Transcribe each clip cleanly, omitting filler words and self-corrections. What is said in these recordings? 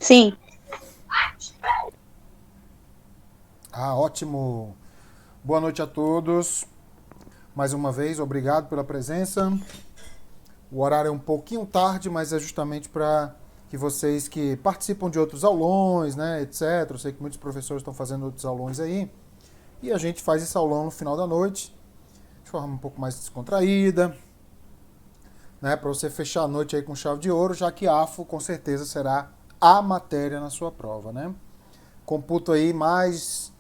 Sim. Ah, ótimo. Boa noite a todos. Mais uma vez, obrigado pela presença. O horário é um pouquinho tarde, mas é justamente para que vocês que participam de outros aulões, né, etc. Eu sei que muitos professores estão fazendo outros aulões aí. E a gente faz esse aulão no final da noite, de forma um pouco mais descontraída, né, para você fechar a noite aí com chave de ouro, já que AFO com certeza será a matéria na sua prova, né? Computo aí mais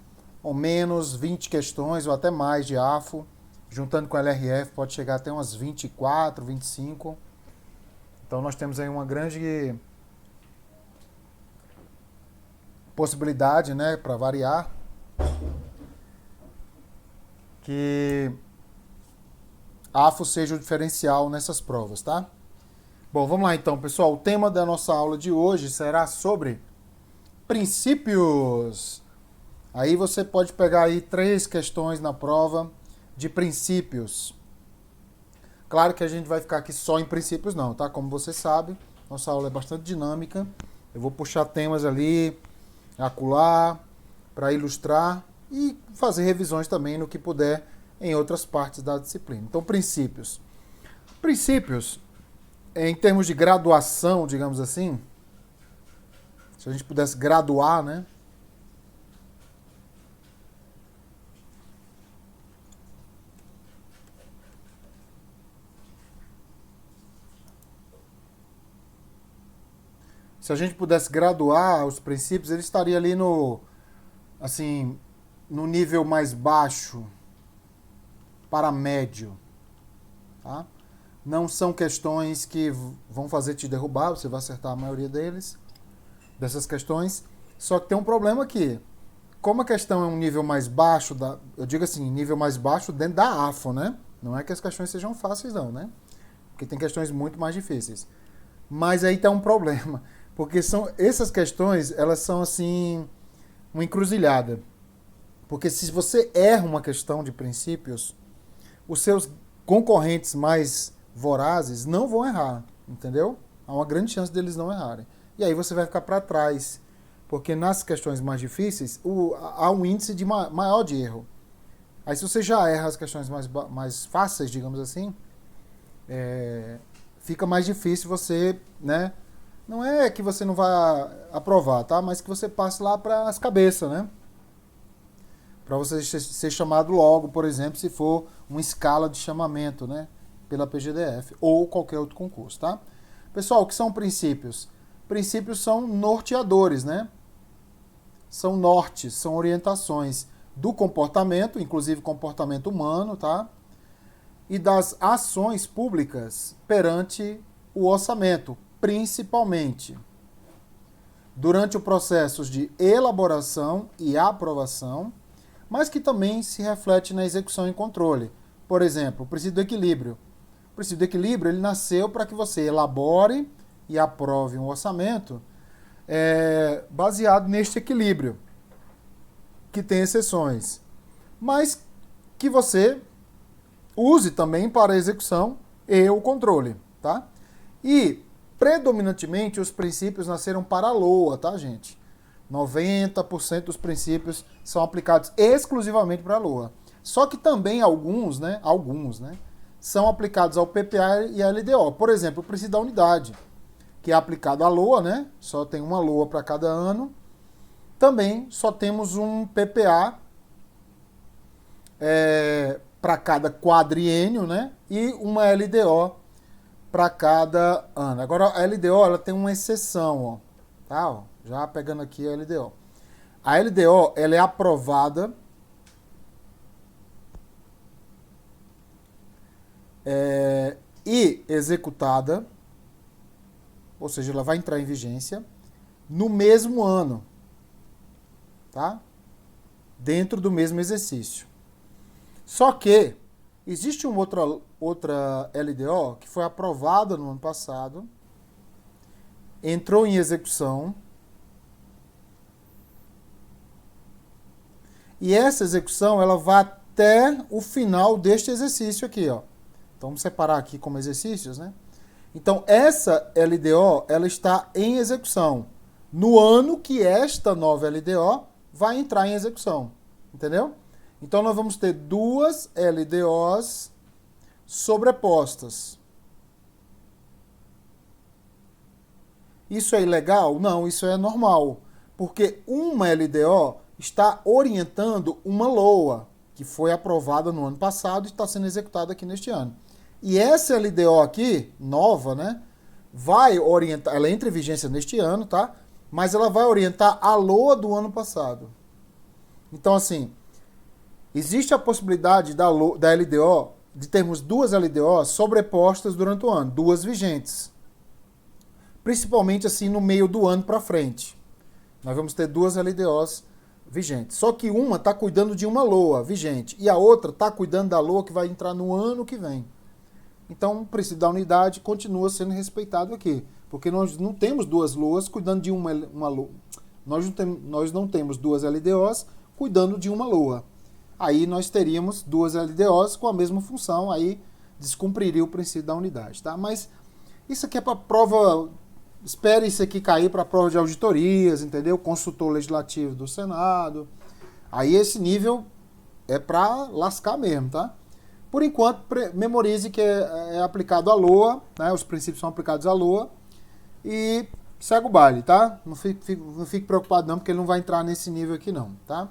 ou menos 20 questões ou até mais de AFO. Juntando com a LRF pode chegar até umas 24, 25. Então nós temos aí uma grande possibilidade, né, para variar, que AFO seja o diferencial nessas provas, tá? Bom, vamos lá então, pessoal. O tema da nossa aula de hoje será sobre princípios. Aí você pode pegar aí 3 questões na prova de princípios. Claro que a gente vai ficar aqui só em princípios não, tá? Como você sabe, nossa aula é bastante dinâmica. Eu vou puxar temas ali, acular, para ilustrar e fazer revisões também no que puder em outras partes da disciplina. Então, princípios. Princípios, em termos de graduação, digamos assim, se a gente pudesse graduar, né? Se a gente pudesse graduar os princípios, ele estaria ali no, assim, no nível mais baixo para médio, tá? Não são questões que vão fazer te derrubar, você vai acertar a maioria dessas questões. Só que tem um problema aqui. Como a questão é um nível mais baixo, eu digo assim, nível mais baixo dentro da AFO, né? Não é que as questões sejam fáceis não, né? Porque tem questões muito mais difíceis. Mas aí tá um problema, porque são essas questões, elas são assim uma encruzilhada. Porque se você erra uma questão de princípios, os seus concorrentes mais vorazes não vão errar, entendeu? Há uma grande chance deles não errarem. E aí você vai ficar para trás, porque nas questões mais difíceis há um índice de maior de erro. Aí se você já erra as questões mais fáceis, digamos assim, fica mais difícil você, né? Não é que você não vai aprovar, tá? Mas que você passe lá para as cabeças, né? Para você ser chamado logo, por exemplo, se for uma escala de chamamento, né? Pela PGDF ou qualquer outro concurso, tá? Pessoal, o que são princípios? Princípios são norteadores, né? São nortes, são orientações do comportamento, inclusive comportamento humano, tá? E das ações públicas perante o orçamento, principalmente durante o processo de elaboração e aprovação, mas que também se reflete na execução e controle. Por exemplo, o princípio do equilíbrio. O princípio do equilíbrio ele nasceu para que você elabore e aprove um orçamento baseado neste equilíbrio, que tem exceções, mas que você use também para a execução e o controle, tá? E, predominantemente, os princípios nasceram para a LOA, tá, gente? 90% dos princípios são aplicados exclusivamente para a LOA. Só que também alguns, né, são aplicados ao PPA e à LDO. Por exemplo, o princípio da unidade, que é aplicado à LOA, né? Só tem uma LOA para cada ano. Também só temos um PPA para cada quadriênio, né? E uma LDO para cada ano. Agora a LDO ela tem uma exceção, ó, tá? Ó, já pegando aqui a LDO. A LDO ela é aprovada e executada, ou seja, ela vai entrar em vigência no mesmo ano, tá? Dentro do mesmo exercício. Só que existe uma outra LDO que foi aprovada no ano passado, entrou em execução, e essa execução ela vai até o final deste exercício aqui, ó. Então vamos separar aqui como exercícios, né? Então essa LDO ela está em execução no ano que esta nova LDO vai entrar em execução. Entendeu? Então nós vamos ter duas LDOs sobrepostas. Isso é ilegal? Não, isso é normal. Porque uma LDO está orientando uma LOA, que foi aprovada no ano passado e está sendo executada aqui neste ano. E essa LDO aqui, nova, né, vai orientar, ela entra em vigência neste ano, tá? Mas ela vai orientar a LOA do ano passado. Então, assim, existe a possibilidade da LDO, de termos duas LDOs sobrepostas durante o ano, duas vigentes. Principalmente, assim, no meio do ano para frente. Nós vamos ter duas LDOs vigentes. Só que uma está cuidando de uma LOA vigente e a outra está cuidando da LOA que vai entrar no ano que vem. Então, o princípio da unidade continua sendo respeitado aqui. Porque nós não temos duas LOAs cuidando de uma LOA. Nós não temos duas LDOs cuidando de uma LOA. Aí nós teríamos duas LDOs com a mesma função, aí descumpriria o princípio da unidade, tá? Mas isso aqui é para prova, espere isso aqui cair para prova de auditorias, entendeu? Consultor legislativo do Senado. Aí esse nível é para lascar mesmo, tá? Por enquanto, memorize que é aplicado a LOA, né? Os princípios são aplicados à LOA e segue o baile, tá? Não fique preocupado não, porque ele não vai entrar nesse nível aqui não, tá?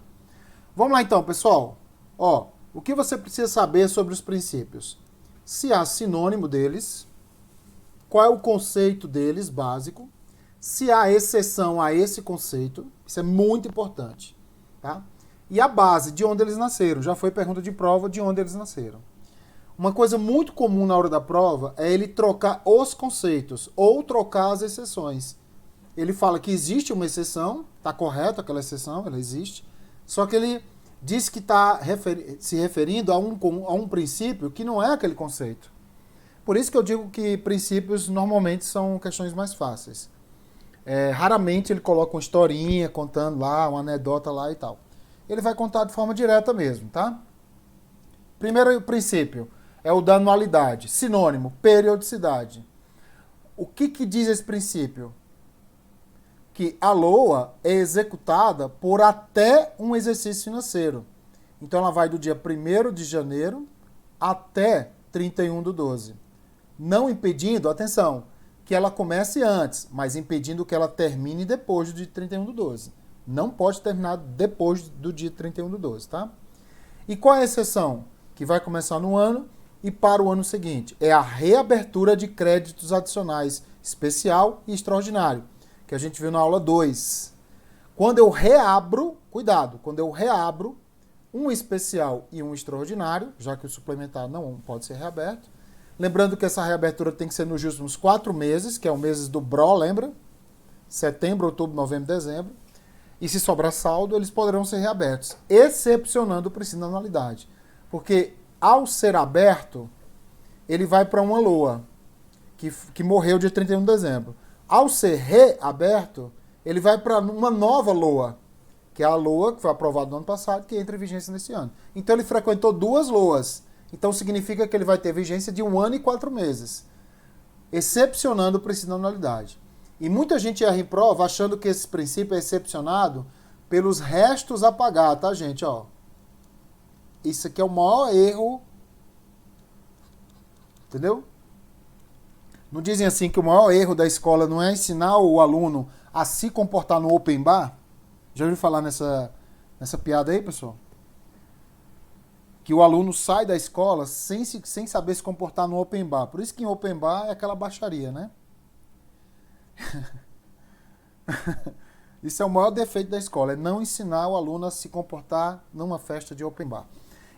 Vamos lá então, pessoal. Ó, o que você precisa saber sobre os princípios? Se há sinônimo deles, qual é o conceito deles básico, se há exceção a esse conceito, isso é muito importante, tá? E a base, de onde eles nasceram. Já foi pergunta de prova de onde eles nasceram. Uma coisa muito comum na hora da prova é ele trocar os conceitos ou trocar as exceções. Ele fala que existe uma exceção, está correto aquela exceção, ela existe, só que ele diz que está se referindo a um princípio que não é aquele conceito. Por isso que eu digo que princípios normalmente são questões mais fáceis. Raramente ele coloca uma historinha contando lá, uma anedota lá e tal. Ele vai contar de forma direta mesmo, tá? Primeiro princípio é o da anualidade. Sinônimo, periodicidade. O que diz esse princípio? Que a LOA é executada por até um exercício financeiro. Então ela vai do dia 1º de janeiro até 31/12. Não impedindo, atenção, que ela comece antes, mas impedindo que ela termine depois do dia 31/12. Não pode terminar depois do dia 31/12, tá? E qual é a exceção? Que vai começar no ano e para o ano seguinte. É a reabertura de créditos adicionais especial e extraordinário, que a gente viu na aula 2. Quando eu reabro, cuidado, quando eu reabro um especial e um extraordinário, já que o suplementar não pode ser reaberto, lembrando que essa reabertura tem que ser nos últimos 4 meses, que é o mês do BRO, lembra? Setembro, outubro, novembro, dezembro. E se sobrar saldo, eles poderão ser reabertos, excepcionando o princípio da anualidade. Porque ao ser aberto, ele vai para uma LOA, que morreu dia 31 de dezembro. Ao ser reaberto, ele vai para uma nova LOA, que é a LOA que foi aprovada no ano passado, que entra em vigência nesse ano. Então ele frequentou 2 LOAs. Então significa que ele vai ter vigência de 1 ano e 4 meses, excepcionando o princípio da anualidade. E muita gente erra em prova achando que esse princípio é excepcionado pelos restos a pagar, tá, gente? Ó, isso aqui é o maior erro, entendeu? Não dizem assim que o maior erro da escola não é ensinar o aluno a se comportar no open bar? Já ouviu falar nessa piada aí, pessoal? Que o aluno sai da escola sem saber se comportar no open bar. Por isso que em open bar é aquela baixaria, né? Isso é o maior defeito da escola, é não ensinar o aluno a se comportar numa festa de open bar.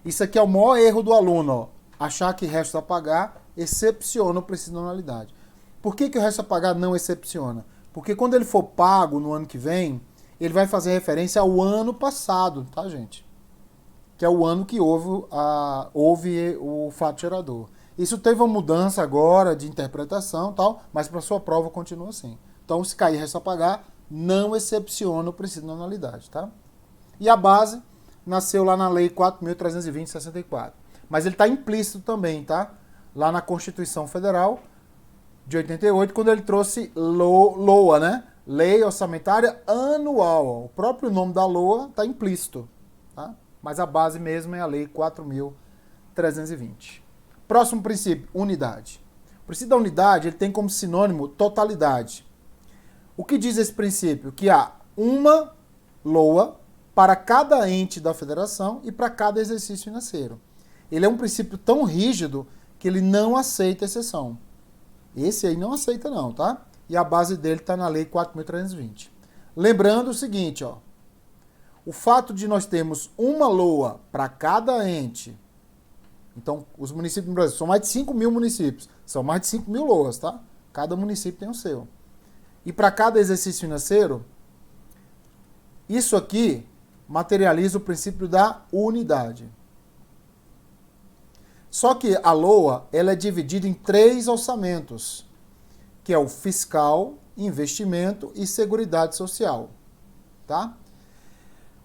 Isso aqui é o maior erro do aluno, ó, achar que resto a pagar excepciona o princípio da anualidade. Por que o resto a pagar não excepciona? Porque quando ele for pago no ano que vem, ele vai fazer referência ao ano passado, tá, gente? Que é o ano que houve o fato gerador. Isso teve uma mudança agora de interpretação, tal, mas para sua prova continua assim. Então, se cair resto a pagar, não excepciona o princípio da anualidade, tá? E a base nasceu lá na Lei 4.320/64. Mas ele está implícito também, tá? Lá na Constituição Federal de 88, quando ele trouxe LOA, né? Lei orçamentária anual. O próprio nome da LOA está implícito, tá? Mas a base mesmo é a Lei 4.320. Próximo princípio, unidade. O princípio da unidade ele tem como sinônimo totalidade. O que diz esse princípio? Que há uma LOA para cada ente da federação e para cada exercício financeiro. Ele é um princípio tão rígido que ele não aceita exceção. Esse aí não aceita não, tá? E a base dele está na Lei 4.320. Lembrando o seguinte, ó, o fato de nós termos uma LOA para cada ente, então os municípios no Brasil, são mais de 5 mil municípios, são mais de 5 mil LOAs, tá? Cada município tem o seu. E para cada exercício financeiro, isso aqui materializa o princípio da unidade. Só que a LOA ela é dividida em 3 orçamentos, que é o fiscal, investimento e seguridade social. Tá?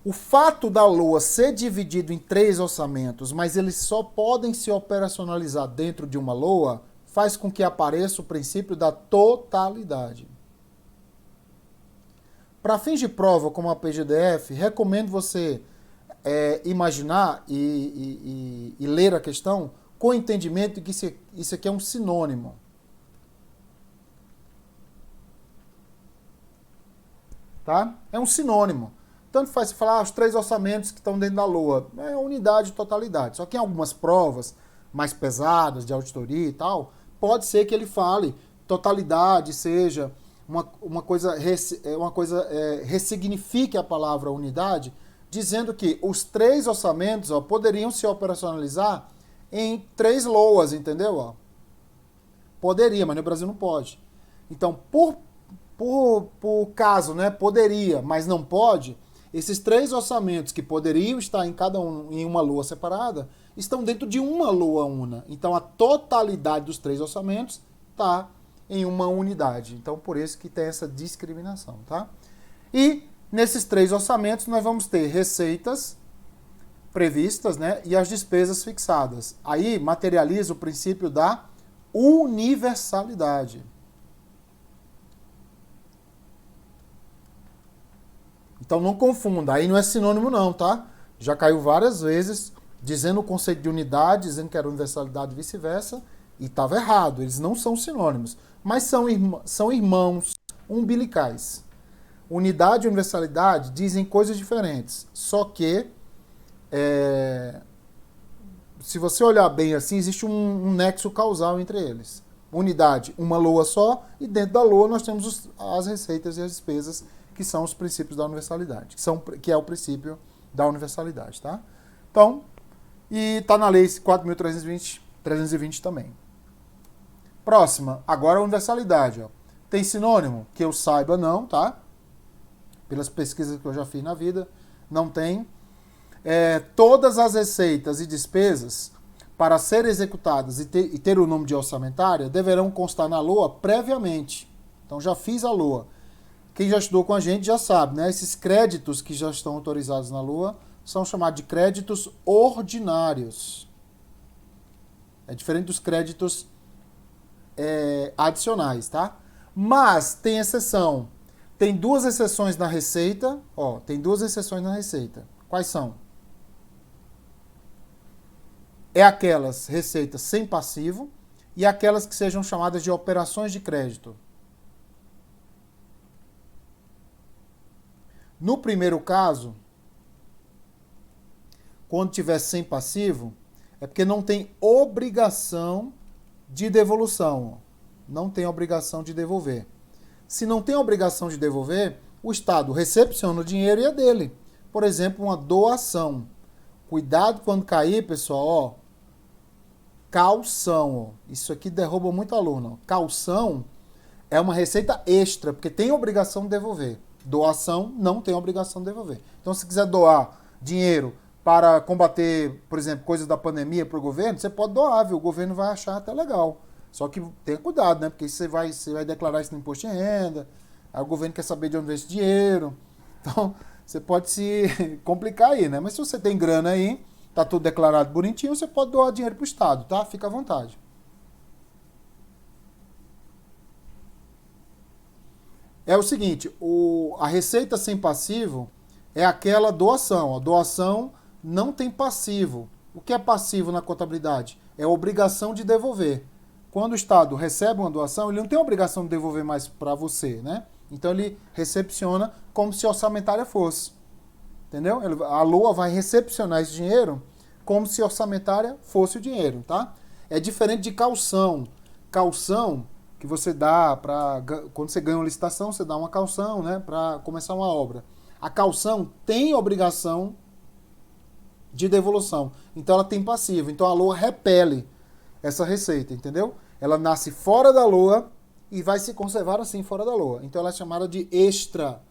O fato da LOA ser dividido em 3 orçamentos, mas eles só podem se operacionalizar dentro de uma LOA, faz com que apareça o princípio da totalidade. Para fins de prova, como a PGDF, recomendo você imaginar e ler a questão com o entendimento de que isso aqui é um sinônimo. Tá? É um sinônimo. Tanto faz se falar os 3 orçamentos que estão dentro da LOA. É unidade e totalidade. Só que em algumas provas mais pesadas, de auditoria e tal, pode ser que ele fale totalidade, seja ressignifique a palavra unidade, dizendo que os 3 orçamentos poderiam se operacionalizar em 3 LOAs, entendeu? Poderia, mas no Brasil não pode. Então, por caso, né, poderia, mas não pode, esses 3 orçamentos que poderiam estar em cada um em uma LOA separada, estão dentro de uma LOA una. Então, a totalidade dos 3 orçamentos está em uma unidade. Então, por isso que tem essa discriminação, tá? E nesses 3 orçamentos nós vamos ter receitas previstas, né, e as despesas fixadas. Aí materializa o princípio da universalidade. Então não confunda, aí não é sinônimo não, tá? Já caiu várias vezes dizendo o conceito de unidade, dizendo que era universalidade e vice-versa, e estava errado, eles não são sinônimos, mas são irmãos umbilicais. Unidade e universalidade dizem coisas diferentes, só que se você olhar bem assim, existe um nexo causal entre eles. Unidade, uma LOA só, e dentro da LOA nós temos as receitas e as despesas, que são os princípios da universalidade, que é o princípio da universalidade, tá? Então, e está na Lei 4.320 também. Próxima, agora a universalidade. Tem sinônimo? Que eu saiba não, tá? Pelas pesquisas que eu já fiz na vida, não tem. Todas as receitas e despesas, para serem executadas e ter o nome de orçamentária, deverão constar na LOA previamente. Então, já fiz a LOA. Quem já estudou com a gente já sabe, né? Esses créditos que já estão autorizados na LOA são chamados de créditos ordinários. É diferente dos créditos adicionais, tá? Mas tem exceção. Tem 2 exceções na receita. Tem 2 exceções na receita. Quais são? É aquelas receitas sem passivo e aquelas que sejam chamadas de operações de crédito. No primeiro caso, quando tiver sem passivo, é porque não tem obrigação de devolução. Não tem obrigação de devolver. Se não tem obrigação de devolver, o Estado recepciona o dinheiro e é dele. Por exemplo, uma doação. Cuidado quando cair, pessoal, calção. Isso aqui derruba muito aluno. Calção é uma receita extra, porque tem obrigação de devolver. Doação não tem obrigação de devolver. Então, se quiser doar dinheiro para combater, por exemplo, coisas da pandemia para o governo, você pode doar, viu? O governo vai achar até legal. Só que tenha cuidado, né? Porque você vai declarar isso no imposto de renda, aí o governo quer saber de onde vem esse dinheiro. Então, você pode se complicar aí, né? Mas se você tem grana aí, tá tudo declarado bonitinho, você pode doar dinheiro para o Estado, tá? Fica à vontade. É o seguinte, a receita sem passivo é aquela doação. A doação não tem passivo. O que é passivo na contabilidade? É a obrigação de devolver. Quando o Estado recebe uma doação, ele não tem a obrigação de devolver mais para você, né? Então ele recepciona como se orçamentária fosse. Entendeu? A LOA vai recepcionar esse dinheiro como se orçamentária fosse o dinheiro, tá? É diferente de caução. Caução que você dá para quando você ganha uma licitação, você dá uma caução, né, para começar uma obra. A caução tem obrigação de devolução. Então ela tem passivo. Então a LOA repele essa receita, entendeu? Ela nasce fora da LOA e vai se conservar assim fora da LOA. Então ela é chamada de extra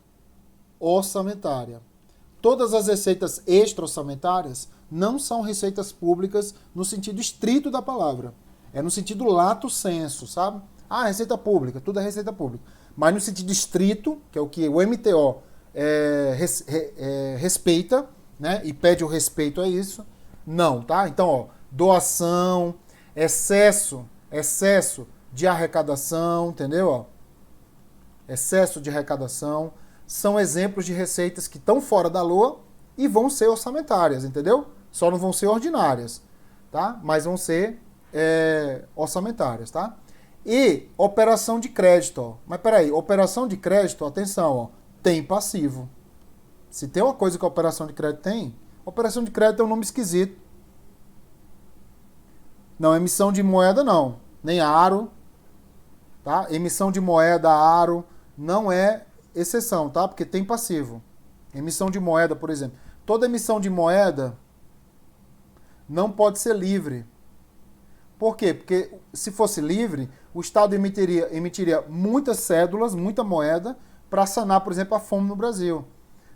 orçamentária. Todas as receitas extra-orçamentárias não são receitas públicas no sentido estrito da palavra. É no sentido lato sensu, sabe? Ah, receita pública, tudo é receita pública. Mas no sentido estrito, que é o que o MTO respeita, né? E pede o respeito a isso, não, tá? Então, ó, doação, excesso de arrecadação, entendeu? Ó, excesso de arrecadação são exemplos de receitas que estão fora da LOA e vão ser orçamentárias, entendeu? Só não vão ser ordinárias, tá? Mas vão ser orçamentárias, tá? E operação de crédito, ó. Mas peraí, operação de crédito, atenção, ó, tem passivo. Se tem uma coisa que a operação de crédito tem, operação de crédito é um nome esquisito. Não, emissão de moeda não, nem aro, tá? Emissão de moeda, aro, não é exceção, tá? Porque tem passivo. Emissão de moeda, por exemplo. Toda emissão de moeda não pode ser livre. Por quê? Porque se fosse livre, o Estado emitiria muitas cédulas, muita moeda, para sanar, por exemplo, a fome no Brasil.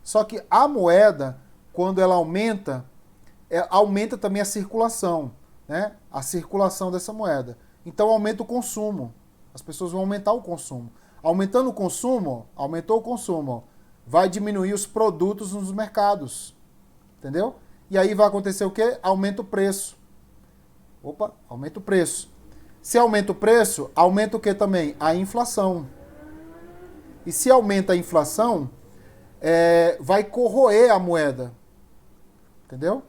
Só que a moeda, quando ela aumenta, aumenta também a circulação, né? A circulação dessa moeda. Então aumenta o consumo. As pessoas vão aumentar o consumo. Aumentando o consumo, aumentou o consumo, vai diminuir os produtos nos mercados. Entendeu? E aí vai acontecer o quê? Aumenta o preço. Opa, aumenta o preço. Se aumenta o preço, aumenta o que também? A inflação. E se aumenta a inflação, vai corroer a moeda. Entendeu?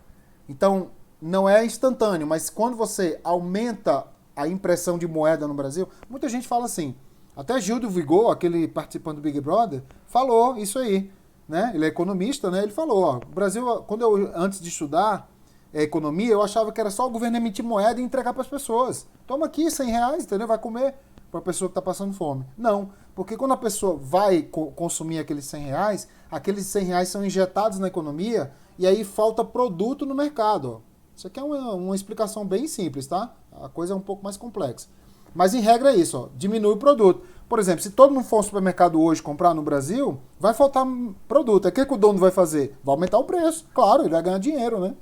Então, não é instantâneo, mas quando você aumenta a impressão de moeda no Brasil, muita gente fala assim, até Gil do Vigor, aquele participante do Big Brother, falou isso aí, né? Ele é economista, né? Ele falou, ó, o Brasil, quando eu, antes de estudar economia, eu achava que era só o governo emitir moeda e entregar para as pessoas. Toma aqui R$100, entendeu? Vai comer para a pessoa que está passando fome. Não, porque quando a pessoa vai consumir aqueles R$100, aqueles R$100 são injetados na economia e aí falta produto no mercado, ó. Isso aqui é uma explicação bem simples, tá? A coisa é um pouco mais complexa. Mas em regra é isso, ó, diminui o produto. Por exemplo, se todo mundo for ao supermercado hoje comprar no Brasil, vai faltar produto. O que o dono vai fazer? Vai aumentar o preço. Claro, ele vai ganhar dinheiro, né?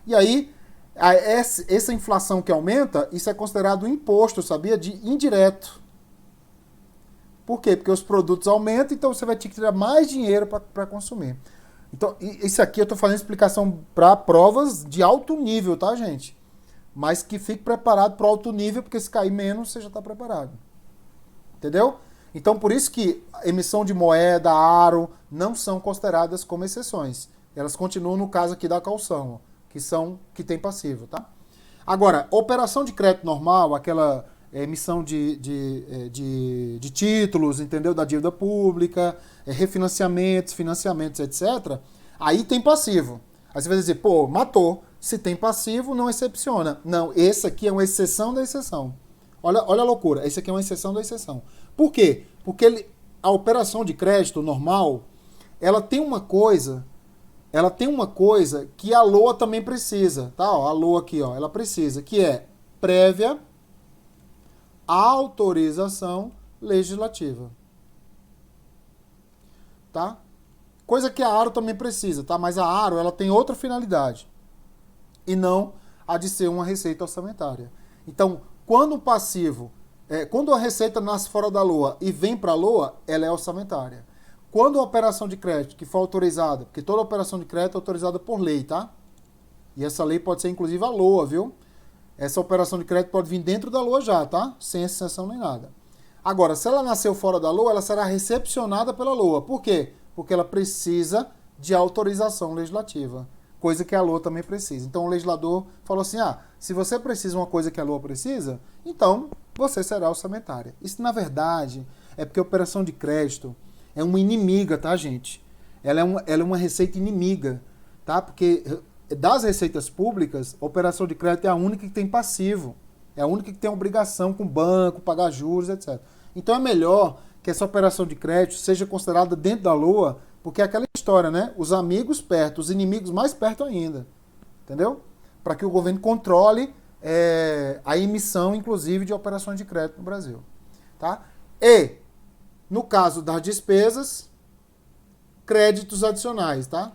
E aí, essa inflação que aumenta, isso é considerado um imposto, sabia? De indireto. Por quê? Porque os produtos aumentam, então você vai ter que tirar mais dinheiro para consumir. Então, isso aqui eu estou fazendo explicação para provas de alto nível, tá, gente? Mas que fique preparado para alto nível, porque se cair menos, você já está preparado. Entendeu? Então, por isso que emissão de moeda, aro, não são consideradas como exceções. Elas continuam no caso aqui da caução, que tem passivo, tá? Agora, operação de crédito normal, aquela emissão de títulos, entendeu? Da dívida pública, refinanciamentos, financiamentos, etc. Aí tem passivo. Aí você vai dizer, pô, matou. Se tem passivo, não excepciona. Não, esse aqui é uma exceção da exceção. Olha a loucura, esse aqui é uma exceção da exceção. Por quê? Porque a operação de crédito normal, ela tem uma coisa que a LOA também precisa, tá? Ó, a LOA aqui, ó, ela precisa, que é prévia autorização legislativa. Tá? Coisa que a ARO também precisa, tá? Mas a ARO, ela tem outra finalidade. E não a de ser uma receita orçamentária. Então, quando o passivo, quando a receita nasce fora da LOA e vem para a LOA, ela é orçamentária. Quando a operação de crédito que for autorizada, porque toda operação de crédito é autorizada por lei, tá? E essa lei pode ser inclusive a LOA, viu? Essa operação de crédito pode vir dentro da LOA já, tá? Sem exceção nem nada. Agora, se ela nasceu fora da LOA, ela será recepcionada pela LOA. Por quê? Porque ela precisa de autorização legislativa, coisa que a LOA também precisa. Então o legislador falou assim, se você precisa de uma coisa que a LOA precisa, então você será orçamentária. Isso, na verdade, é porque a operação de crédito é uma inimiga, tá, gente? Ela é uma receita inimiga, tá? Porque das receitas públicas, a operação de crédito é a única que tem passivo. É a única que tem obrigação com o banco, pagar juros, etc. Então é melhor que essa operação de crédito seja considerada dentro da LOA, porque é aquela história, né? Os amigos perto, os inimigos mais perto ainda. Entendeu? Para que o governo controle a emissão, inclusive, de operações de crédito no Brasil. Tá? E, no caso das despesas, créditos adicionais, tá?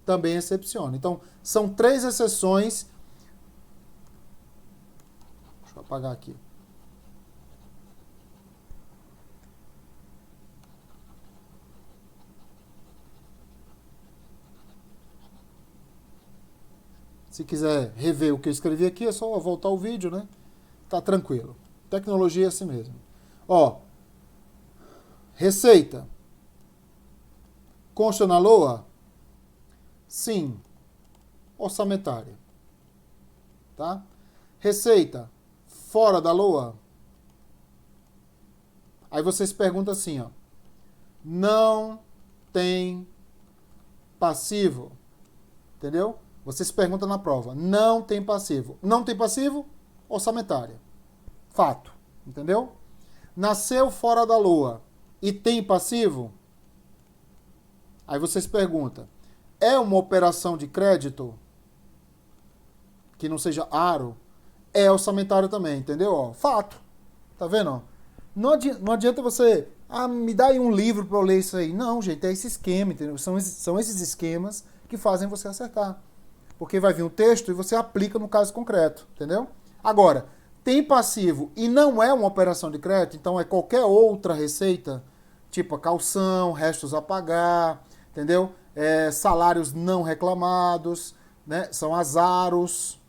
Também excepciona. Então, são 3 exceções. Deixa eu apagar aqui. Se quiser rever o que eu escrevi aqui, é só voltar o vídeo, né? Tá tranquilo. Tecnologia é assim mesmo. Ó, receita. Consta na LOA? Sim. Orçamentária. Tá? Receita fora da LOA? Aí vocês perguntam assim, ó. Não tem passivo. Entendeu? Vocês perguntam na prova. Não tem passivo. Não tem passivo? Orçamentária. Fato. Entendeu? Nasceu fora da LOA e tem passivo? Aí vocês perguntam. É uma operação de crédito que não seja aro? É orçamentário também, entendeu? Ó, fato. Tá vendo? Ó? Não adianta você... me dá aí um livro para eu ler isso aí. Não, gente, é esse esquema, entendeu? São esses esquemas que fazem você acertar. Porque vai vir um texto e você aplica no caso concreto, entendeu? Agora, tem passivo e não é uma operação de crédito, então é qualquer outra receita, tipo a calção, restos a pagar, entendeu? Salários não reclamados, né? São as aros,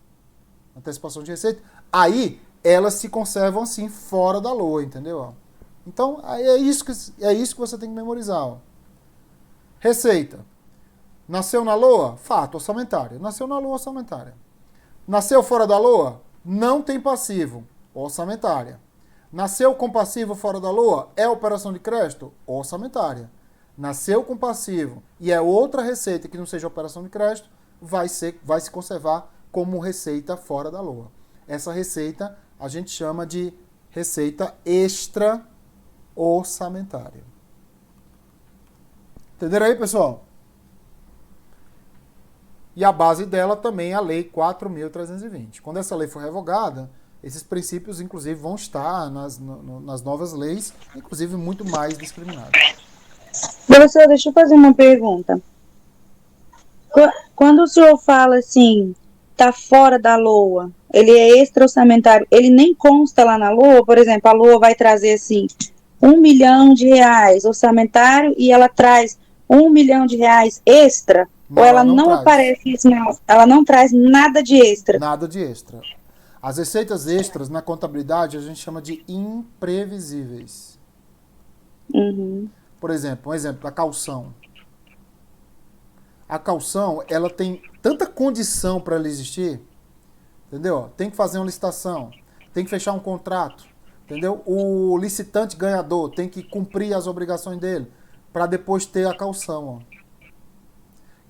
antecipação de receita. Aí, elas se conservam assim, fora da LOA, entendeu? Então, é isso que você tem que memorizar. Ó. Receita. Nasceu na LOA? Fato, orçamentária. Nasceu na LOA, orçamentária. Nasceu fora da LOA? Não tem passivo, orçamentária. Nasceu com passivo fora da LOA? É operação de crédito? Orçamentária. Nasceu com passivo e é outra receita que não seja operação de crédito, vai se conservar como receita fora da LOA. Essa receita a gente chama de receita extra orçamentária. Entenderam aí, pessoal? E a base dela também é a Lei 4.320. Quando essa lei for revogada, esses princípios, inclusive, vão estar nas novas leis, inclusive muito mais discriminados. Professor, deixa eu fazer uma pergunta. Quando o senhor fala assim, tá fora da LOA, ele é extra-orçamentário, ele nem consta lá na LOA? Por exemplo, a LOA vai trazer assim, R$1 milhão orçamentário e ela traz R$1 milhão extra? Não, ou ela não aparece isso? Não, ela não traz nada de extra. Nada de extra. As receitas extras na contabilidade a gente chama de imprevisíveis. Uhum. Por exemplo, um exemplo, a calção. A calção, ela tem tanta condição para ela existir, entendeu? Tem que fazer uma licitação, tem que fechar um contrato, entendeu? O licitante ganhador tem que cumprir as obrigações dele para depois ter a calção, ó.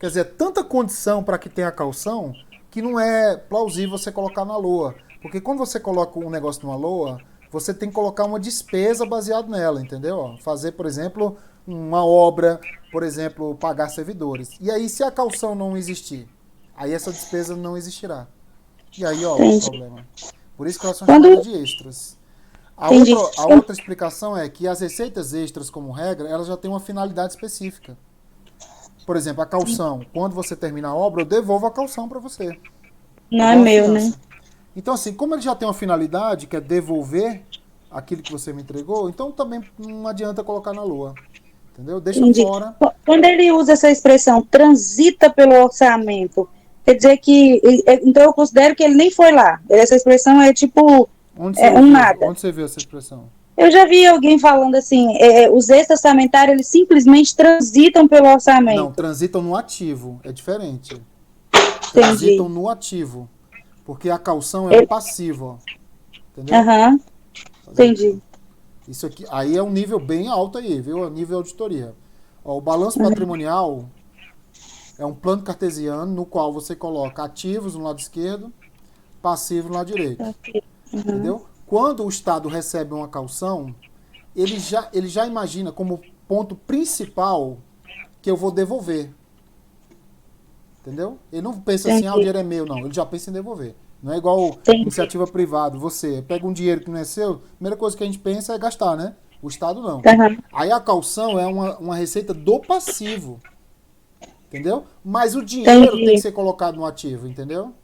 Quer dizer, tanta condição para que tenha a calção que não é plausível você colocar na LOA. Porque quando você coloca um negócio numa LOA, você tem que colocar uma despesa baseada nela, entendeu? Fazer, por exemplo, uma obra, por exemplo, pagar servidores. E aí, se a calção não existir, aí essa despesa não existirá. E aí, ó, o problema. Por isso que elas são chamadas de extras. A outra explicação é que as receitas extras, como regra, elas já têm uma finalidade específica. Por exemplo, a calção. Quando você termina a obra, eu devolvo a calção para você. Não é meu, né? Então, assim, como ele já tem uma finalidade, que é devolver aquilo que você me entregou, então também não adianta colocar na LOA. Entendeu? Deixa fora. Quando ele usa essa expressão, transita pelo orçamento, quer dizer que... Então, eu considero que ele nem foi lá. Essa expressão é tipo... Onde você viu nada. Onde você viu essa expressão? Eu já vi alguém falando assim, os ex-testamentários, eles simplesmente transitam pelo Não, orçamento. transitam no ativo, é diferente. Transitam Entendi. no ativo, porque a caução é um Ele- passivo, ó, entendeu? Aham, Fazendo aqui, ó. entendi. Isso aqui, aí é um nível bem alto aí, viu? É nível auditoria. Ó, o balanço Uhum. patrimonial é um plano cartesiano no qual você coloca ativos no lado esquerdo, passivos no lado direito, Ok. Uhum. entendeu? Quando o Estado recebe uma caução, ele já imagina como ponto principal que eu vou devolver, entendeu? Ele não pensa assim, ah, o Entendi. dinheiro é meu, não. Ele já pensa em devolver. Não é igual Entendi. iniciativa privada. Você pega um dinheiro que não é seu, a primeira coisa que a gente pensa é gastar, né? O Estado não. Aham, Aí a caução é uma receita do passivo, entendeu? Mas o dinheiro tem que entendi. ser colocado no ativo, entendeu?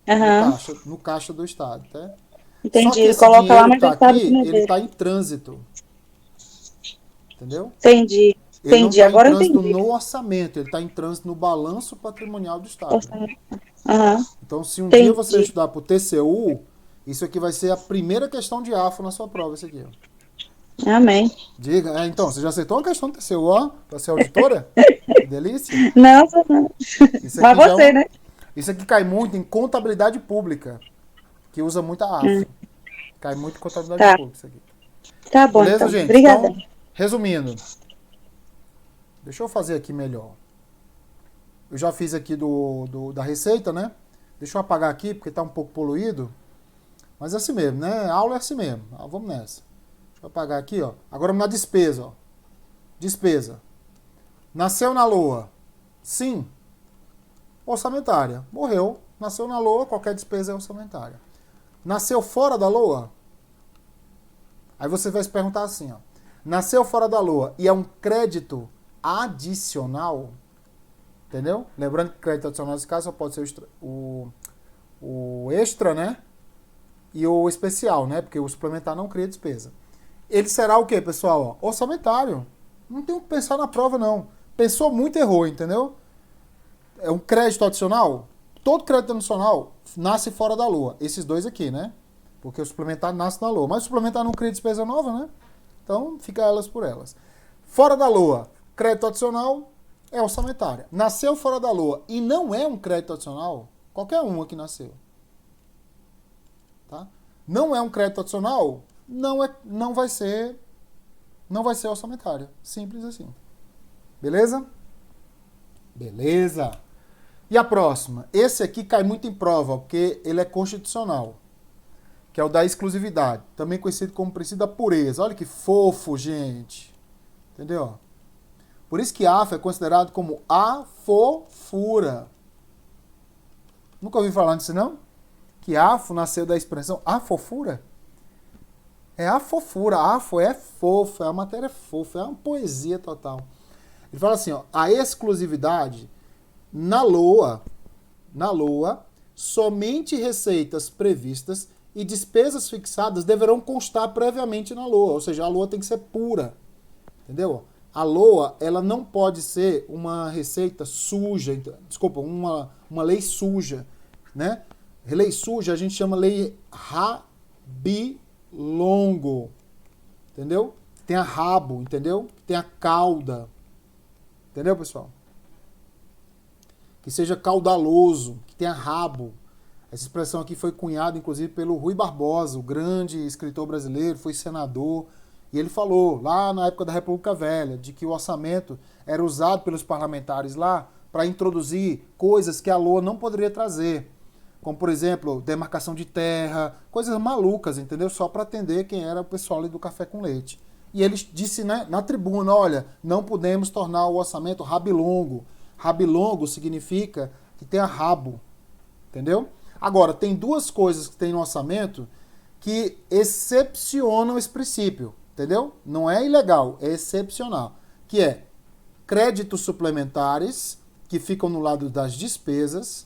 Aham, No caixa do Estado, tá? Só entendi. que Ele esse coloca lá, dinheiro que mas está ele sabe que aqui, não é ele dele. está em trânsito, entendeu? Entendi. Ele não Entendi. está em Agora eu trânsito entendi. no orçamento, ele está em trânsito no balanço patrimonial do Estado. Aham, Então, se um dia você entendi. estudar para o TCU, isso aqui vai ser a primeira questão de AFO na sua prova, esse aqui. Ó. Amém. Diga, então, você já aceitou uma questão do TCU, ó, para ser auditora? Que delícia. Não, não. Isso Mas aqui já é você, uma, né? isso aqui cai muito em contabilidade pública, que usa muito a Hum, AFO. Cai muito em contabilidade tá. pública isso aqui. Tá bom, Beleza, então. gente? Obrigadão. Então, resumindo, deixa eu fazer aqui melhor. Eu já fiz aqui da receita, né? Deixa eu apagar aqui, porque está um pouco poluído. Mas é assim mesmo, né? A aula é assim mesmo. Ah, vamos nessa. Deixa eu apagar aqui, ó. Agora na despesa, ó. Despesa. Nasceu na Lua. Sim. Orçamentária. Morreu. Nasceu na Lua, qualquer despesa é orçamentária. Nasceu fora da Lua? Aí você vai se perguntar assim, ó. Nasceu fora da Lua e é um crédito adicional, entendeu? Lembrando que crédito adicional nesse caso só pode ser o extra, né? E o especial, né? Porque o suplementar não cria despesa. Ele será o quê, pessoal? Orçamentário. Não tem o que pensar na prova, não. Pensou muito, errou, entendeu? É um crédito adicional. Todo crédito adicional nasce fora da Lua. Esses dois aqui, né? Porque o suplementar nasce na Lua. Mas o suplementar não cria despesa nova, né? Então, fica elas por elas. Fora da Lua, crédito adicional é orçamentária. Nasceu fora da Lua e não é um crédito adicional, qualquer uma que nasceu. Tá? Não é um crédito adicional, não vai ser orçamentária. Simples assim. Beleza? Beleza. E a próxima? Esse aqui cai muito em prova, porque ele é constitucional, que é o da exclusividade, também conhecido como princípio da pureza. Olha que fofo, gente. Entendeu? Por isso que AFO é considerado como a fofura. Nunca ouvi falar disso, não? Que AFO nasceu da expressão a fofura? É a fofura. AFO é fofo, é uma matéria fofa, é uma poesia total. Ele fala assim, ó, a exclusividade na LOA, somente receitas previstas e despesas fixadas deverão constar previamente na LOA, ou seja, a LOA tem que ser pura, entendeu? A LOA, ela não pode ser uma receita suja, desculpa, uma lei suja, né? Lei suja a gente chama lei rabilongo, entendeu? Tem a rabo, entendeu? Tem a cauda, entendeu, pessoal? Que seja caudaloso, que tenha rabo. Essa expressão aqui foi cunhada, inclusive, pelo Rui Barbosa, o grande escritor brasileiro, foi senador, e ele falou, lá na época da República Velha, de que o orçamento era usado pelos parlamentares lá para introduzir coisas que a LOA não poderia trazer. Como, por exemplo, demarcação de terra, coisas malucas, entendeu? Só para atender quem era o pessoal ali do café com leite. E ele disse, né, na tribuna, olha, não podemos tornar o orçamento rabilongo. Rabilongo significa que tenha rabo, entendeu? Agora, tem duas coisas que tem no orçamento que excepcionam esse princípio, entendeu? Não é ilegal, é excepcional. Que é créditos suplementares, que ficam no lado das despesas,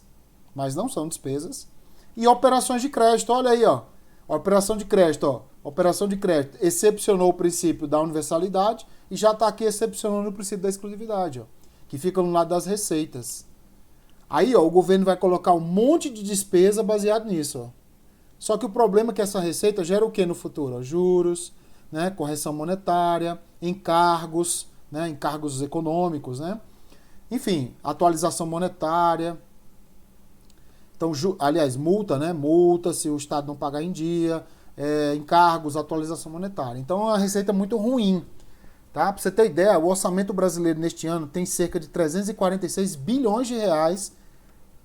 mas não são despesas, e operações de crédito. Olha aí, ó. Operação de crédito, ó. Operação de crédito excepcionou o princípio da universalidade e já está aqui excepcionando o princípio da exclusividade, ó, que fica no lado das receitas. Aí, ó, o governo vai colocar um monte de despesa baseado nisso, ó. Só que o problema é que essa receita gera o que no futuro? Ó? Juros, né, correção monetária, encargos, né, encargos econômicos, né? Enfim, atualização monetária. Então, aliás, multa, né? Multa se o Estado não pagar em dia, encargos, atualização monetária. Então, é uma receita muito ruim. Tá? Para você ter ideia, o orçamento brasileiro neste ano tem cerca de 346 bilhões de reais,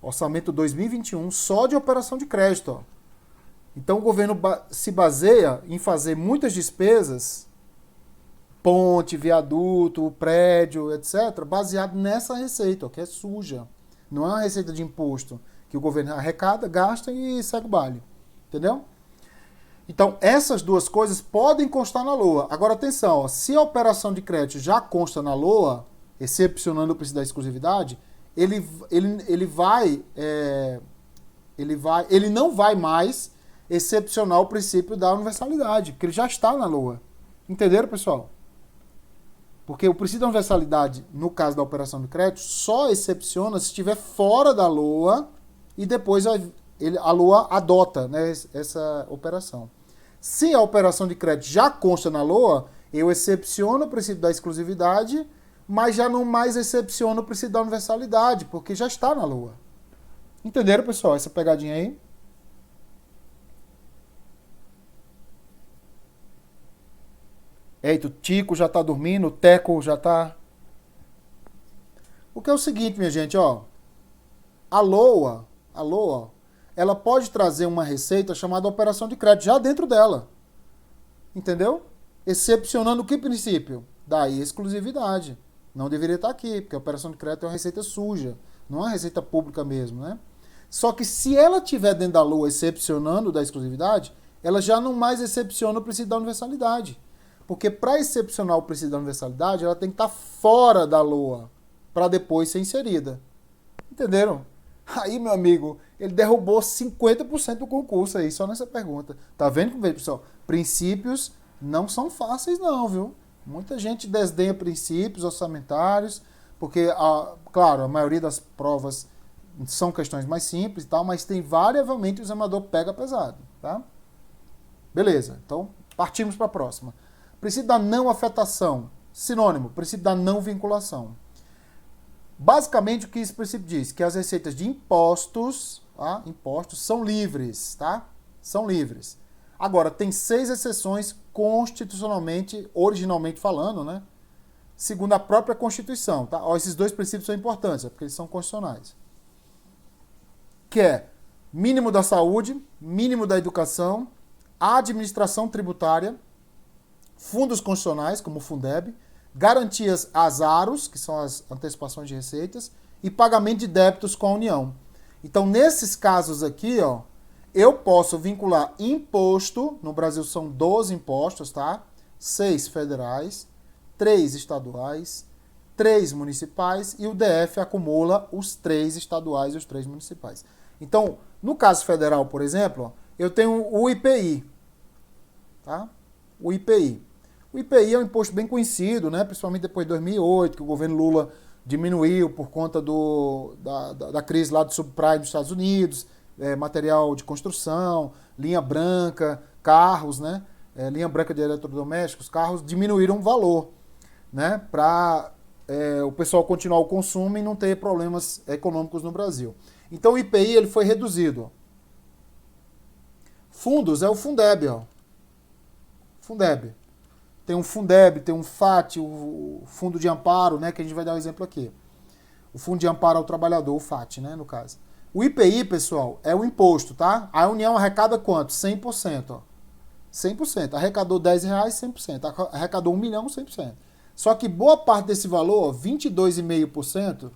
orçamento 2021, só de operação de crédito. Ó. Então, o governo se baseia em fazer muitas despesas, ponte, viaduto, prédio, etc., baseado nessa receita, ó, que é suja. Não é uma receita de imposto que o governo arrecada, gasta e segue o baile. Entendeu? Então, essas duas coisas podem constar na LOA. Agora, atenção, ó, se a operação de crédito já consta na LOA, excepcionando o princípio da exclusividade, ele não vai mais excepcionar o princípio da universalidade, porque ele já está na LOA. Entenderam, pessoal? Porque o princípio da universalidade, no caso da operação de crédito, só excepciona se estiver fora da LOA e depois a LOA adota, né, essa operação. Se a operação de crédito já consta na LOA, eu excepciono o princípio da exclusividade, mas já não mais excepciono o princípio da universalidade, porque já está na LOA. Entenderam, pessoal, essa pegadinha aí? Eita, o Tico já está dormindo, o Teco já está... O que é o seguinte, minha gente, ó. A LOA, ela pode trazer uma receita chamada operação de crédito já dentro dela. Entendeu? Excepcionando que princípio? Da exclusividade. Não deveria estar aqui, porque a operação de crédito é uma receita suja. Não é uma receita pública mesmo, né? Só que se ela estiver dentro da LOA excepcionando da exclusividade, ela já não mais excepciona o princípio da universalidade. Porque para excepcionar o princípio da universalidade, ela tem que estar fora da LOA para depois ser inserida. Entenderam? Aí, meu amigo, ele derrubou 50% do concurso aí, só nessa pergunta. Tá vendo, pessoal? Princípios não são fáceis não, viu? Muita gente desdenha princípios orçamentários, porque, claro, a maioria das provas são questões mais simples e tal, mas tem variavelmente o examinador pega pesado, tá? Beleza, então partimos para a próxima. Princípio da não afetação, sinônimo, princípio da não vinculação. Basicamente, o que esse princípio diz? Que as receitas de impostos, tá? Impostos são livres, tá? São livres. Agora, tem 6 exceções constitucionalmente, originalmente falando, né? Segundo a própria Constituição, tá? Ó, esses 2 princípios são importantes, porque eles são constitucionais. Que é mínimo da saúde, mínimo da educação, administração tributária, fundos constitucionais, como o Fundeb, garantias às AROS, que são as antecipações de receitas, e pagamento de débitos com a União. Então, nesses casos aqui, ó, eu posso vincular imposto, no Brasil são 12 impostos, tá? 6 federais, 3 estaduais, 3 municipais, e o DF acumula os 3 estaduais e os 3 municipais. Então, no caso federal, por exemplo, ó, eu tenho o IPI, tá? O IPI. O IPI é um imposto bem conhecido, né? Principalmente depois de 2008, que o governo Lula diminuiu por conta da crise lá do subprime dos Estados Unidos, material de construção, linha branca, carros, né? Linha branca de eletrodomésticos, carros diminuíram o valor, né? Para o pessoal continuar o consumo e não ter problemas econômicos no Brasil. Então o IPI ele foi reduzido. Fundos é o Fundeb, ó. Fundeb. Tem um Fundeb, tem um FAT, o Fundo de Amparo, né, que a gente vai dar um exemplo aqui. O Fundo de Amparo ao Trabalhador, o FAT, né, no caso. O IPI, pessoal, é o imposto, tá? A União arrecada quanto? 100%, ó. 100%. Arrecadou R$10, 100%. Arrecadou 1 milhão, 100%. Só que boa parte desse valor, ó, 22,5%,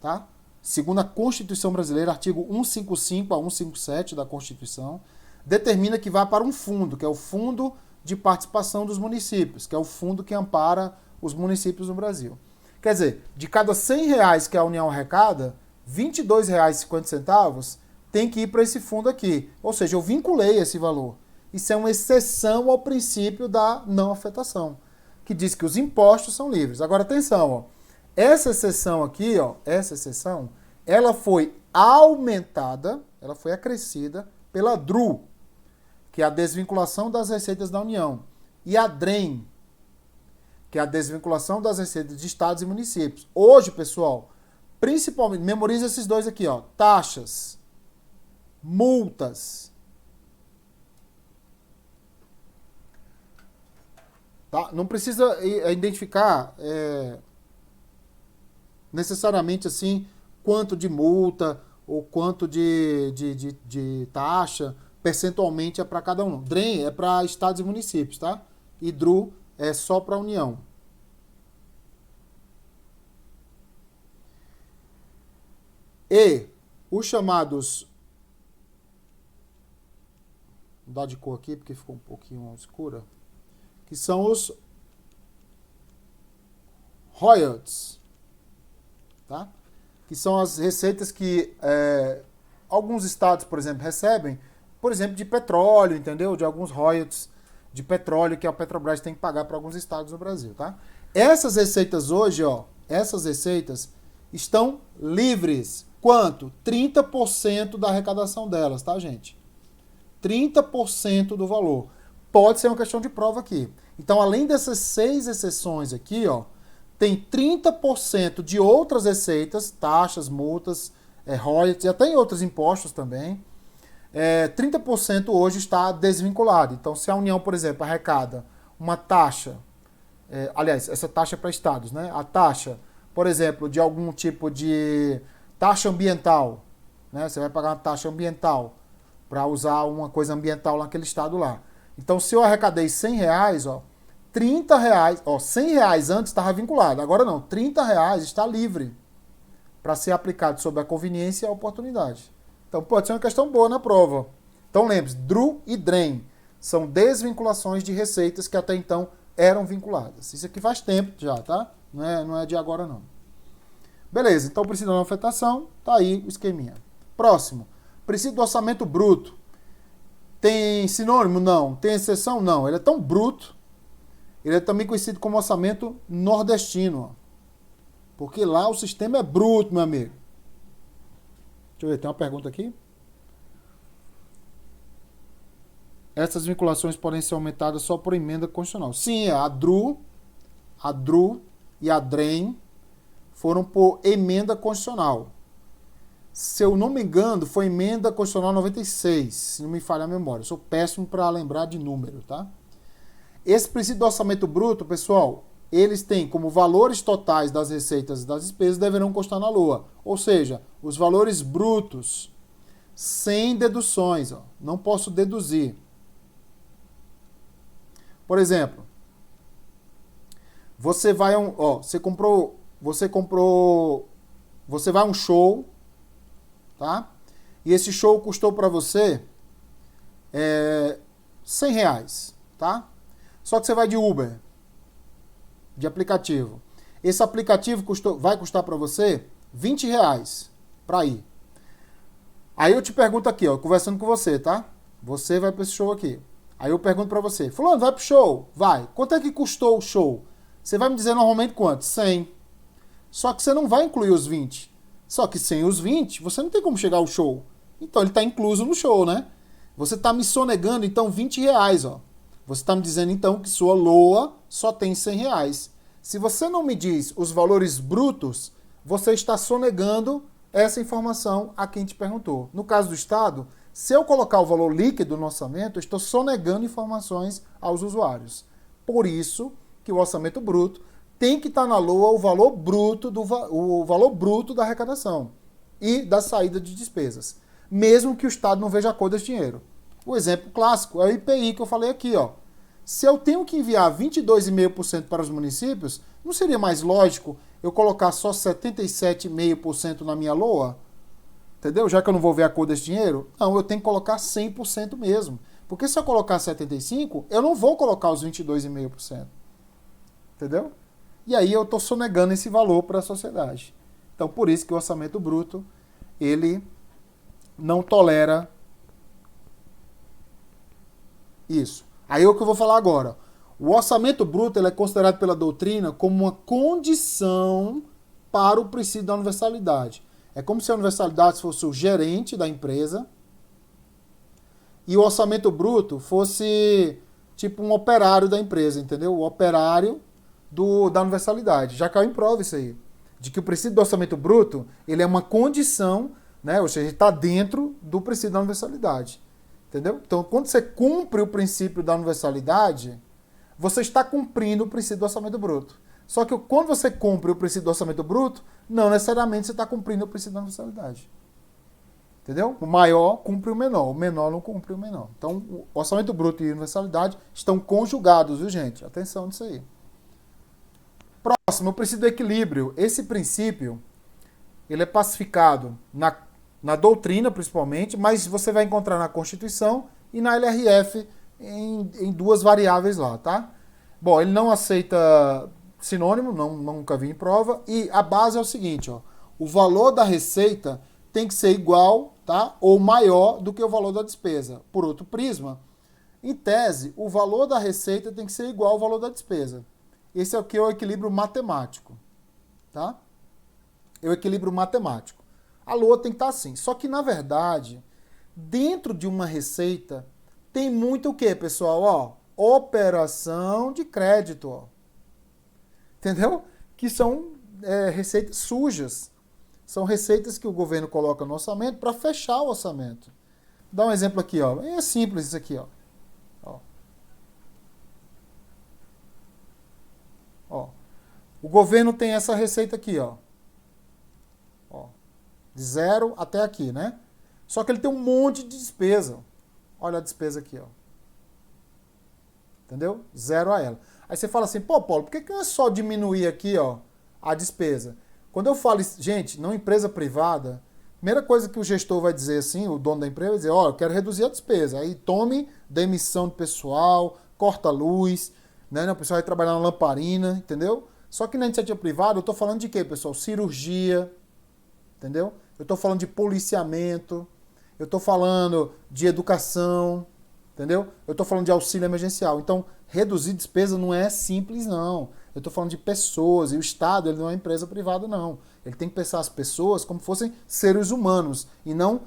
tá? Segundo a Constituição Brasileira, artigo 155 a 157 da Constituição, determina que vai para um fundo, que é o Fundo de Participação dos Municípios, que é o fundo que ampara os municípios no Brasil. Quer dizer, de cada R$100 que a União arrecada, R$22,50 tem que ir para esse fundo aqui. Ou seja, eu vinculei esse valor. Isso é uma exceção ao princípio da não afetação, que diz que os impostos são livres. Agora, atenção, ó, essa exceção aqui, ó, essa exceção, ela foi aumentada, ela foi acrescida pela DRU, que é a desvinculação das receitas da União. e a DREM, que é a desvinculação das receitas de estados e municípios. Hoje, pessoal, principalmente, memoriza esses dois aqui, ó, taxas, multas. Tá? Não precisa identificar necessariamente assim quanto de multa ou quanto de taxa, percentualmente é para cada um. DREM é para estados e municípios, tá? E DRU é só para a União. E os chamados... Vou dar de cor aqui porque ficou um pouquinho escura. Que são os royalties, tá? Que são as receitas que alguns estados, por exemplo, recebem, por exemplo, de petróleo, entendeu? De alguns royalties de petróleo que a Petrobras tem que pagar para alguns estados no Brasil, tá? Essas receitas hoje, ó, essas receitas estão livres. Quanto? 30% da arrecadação delas, tá, gente? 30% do valor. Pode ser uma questão de prova aqui. Então, além dessas 6 exceções aqui, ó, tem 30% de outras receitas, taxas, multas, royalties, e até em outros impostos também. 30% hoje está desvinculado. Então, se a União, por exemplo, arrecada uma taxa, aliás, essa taxa é para estados, né? A taxa, por exemplo, de algum tipo de taxa ambiental, né? Você vai pagar uma taxa ambiental para usar uma coisa ambiental naquele estado lá. Então, se eu arrecadei R$100, ó, R$30, ó, R$100 antes estava vinculado, agora não, R$30 está livre para ser aplicado sob a conveniência e a oportunidade. Então, pode ser uma questão boa na prova. Então, lembre-se, DRU e DREM são desvinculações de receitas que até então eram vinculadas. Isso aqui faz tempo já, tá? Não é de agora, não. Beleza, então princípio da não afetação, tá aí o esqueminha. Próximo, princípio do orçamento bruto. Tem sinônimo? Não. Tem exceção? Não. Ele é tão bruto, ele é também conhecido como orçamento nordestino. Ó. Porque lá o sistema é bruto, meu amigo. Deixa eu ver, tem uma pergunta aqui. Essas vinculações podem ser aumentadas só por emenda constitucional. Sim, a DRU e a DREM foram por emenda constitucional. Se eu não me engano, foi emenda constitucional 96, se não me falha a memória. Eu sou péssimo para lembrar de número, tá? Esse princípio do orçamento bruto, pessoal, eles têm como valores totais das receitas e das despesas deverão constar na LOA. Ou seja, os valores brutos, sem deduções. Ó, não posso deduzir. Por exemplo, você vai a um show, tá? E esse show custou para você R$100, tá? Só que você vai de Uber, de aplicativo. Esse aplicativo vai custar para você R$20 para ir. Aí eu te pergunto aqui, ó, conversando com você, tá? Você vai para esse show aqui. Aí eu pergunto para você, fulano, vai pro show? Vai. Quanto é que custou o show? Você vai me dizer normalmente quanto? 100. Só que você não vai incluir os 20. Só que sem os 20, você não tem como chegar ao show. Então ele está incluso no show, né? Você está me sonegando, então, R$20, ó. Você está me dizendo, então, que sua LOA só tem R$100. Se você não me diz os valores brutos, você está sonegando essa informação a quem te perguntou. No caso do Estado, se eu colocar o valor líquido no orçamento, eu estou sonegando informações aos usuários. Por isso que o orçamento bruto tem que estar na LOA o valor bruto da arrecadação e da saída de despesas, mesmo que o Estado não veja a cor desse dinheiro. O exemplo clássico é o IPI que eu falei aqui, ó. Se eu tenho que enviar 22,5% para os municípios, não seria mais lógico eu colocar só 77,5% na minha LOA? Entendeu? Já que eu não vou ver a cor desse dinheiro, não, eu tenho que colocar 100% mesmo. Porque se eu colocar 75%, eu não vou colocar os 22,5%. Entendeu? E aí eu estou sonegando esse valor para a sociedade. Então, por isso que o orçamento bruto, ele não tolera isso. Aí é o que eu vou falar agora. O orçamento bruto ele é considerado pela doutrina como uma condição para o princípio da universalidade. É como se a universalidade fosse o gerente da empresa e o orçamento bruto fosse tipo um operário da empresa, entendeu? O operário da universalidade. Já caiu em prova isso aí. De que o princípio do orçamento bruto, ele é uma condição, né? Ou seja, está dentro do princípio da universalidade. Entendeu? Então, quando você cumpre o princípio da universalidade, você está cumprindo o princípio do orçamento bruto. Só que quando você cumpre o princípio do orçamento bruto, não necessariamente você está cumprindo o princípio da universalidade. Entendeu? O maior cumpre o menor não cumpre o menor. Então, o orçamento bruto e a universalidade estão conjugados, viu, gente? Atenção nisso aí. Próximo, o princípio do equilíbrio. Esse princípio, ele é pacificado na doutrina, principalmente, mas você vai encontrar na Constituição e na LRF em duas variáveis lá, tá? Bom, ele não aceita sinônimo, nunca vi em prova, e a base é o seguinte, ó, o valor da receita tem que ser igual, tá? Ou maior do que o valor da despesa. Por outro prisma, em tese, o valor da receita tem que ser igual ao valor da despesa. Esse é o que é o equilíbrio matemático, tá? É o equilíbrio matemático. A lua tem que estar assim. Só que, na verdade, dentro de uma receita, tem muito o quê, pessoal? Ó, operação de crédito, ó. Entendeu? Que são receitas sujas. São receitas que o governo coloca no orçamento para fechar o orçamento. Dá um exemplo aqui, ó. É simples isso aqui, ó. Ó. O governo tem essa receita aqui, ó. De 0 até aqui, né? Só que ele tem um monte de despesa. Olha a despesa aqui, ó. Entendeu? 0 a ela. Aí você fala assim, pô, Paulo, por que não é só diminuir aqui, ó, a despesa? Quando eu falo, gente, não empresa privada, primeira coisa que o gestor vai dizer assim, o dono da empresa vai dizer, ó, eu quero reduzir a despesa. Aí tome demissão do pessoal, corta a luz, né? O pessoal vai trabalhar na lamparina, entendeu? Só que na iniciativa privada, eu tô falando de quê, pessoal? Cirurgia, entendeu? Eu estou falando de policiamento, eu estou falando de educação, entendeu? Eu estou falando de auxílio emergencial. Então, reduzir despesa não é simples, não. Eu estou falando de pessoas, e o Estado ele não é empresa privada, não. Ele tem que pensar as pessoas como fossem seres humanos, e não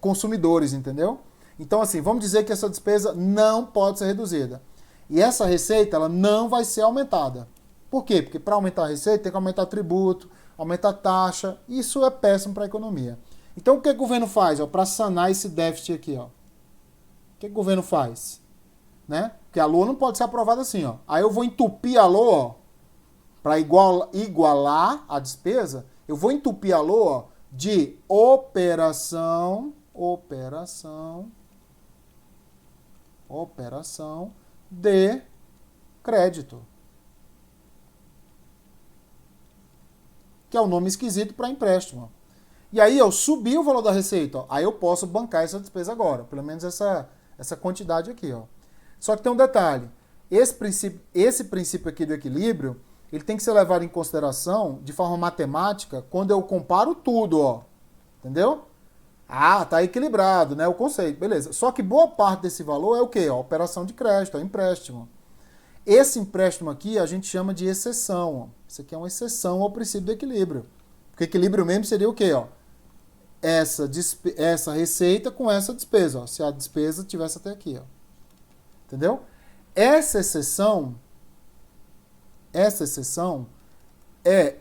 consumidores, entendeu? Então, assim, vamos dizer que essa despesa não pode ser reduzida. E essa receita, ela não vai ser aumentada. Por quê? Porque para aumentar a receita, tem que aumentar tributo, aumenta a taxa, isso é péssimo para a economia. Então o que o governo faz para sanar esse déficit aqui? Ó? O que o governo faz? Né? Porque a LOA não pode ser aprovada assim. Ó. Aí eu vou entupir a LOA para igualar a despesa, eu vou entupir a LOA de operação de crédito. Que é um nome esquisito para empréstimo. E aí eu subi o valor da receita, ó, aí eu posso bancar essa despesa agora, pelo menos essa quantidade aqui. Ó. Só que tem um detalhe, esse princípio aqui do equilíbrio, ele tem que ser levado em consideração de forma matemática quando eu comparo tudo, ó. Entendeu? Ah, tá equilibrado, né, o conceito, beleza. Só que boa parte desse valor é o quê? Ó, operação de crédito, é empréstimo. Esse empréstimo aqui a gente chama de exceção. Ó. Isso aqui é uma exceção ao princípio do equilíbrio. Porque equilíbrio mesmo seria o quê? Ó? Essa receita com essa despesa. Ó. Se a despesa tivesse até aqui. Ó. Entendeu? Essa exceção é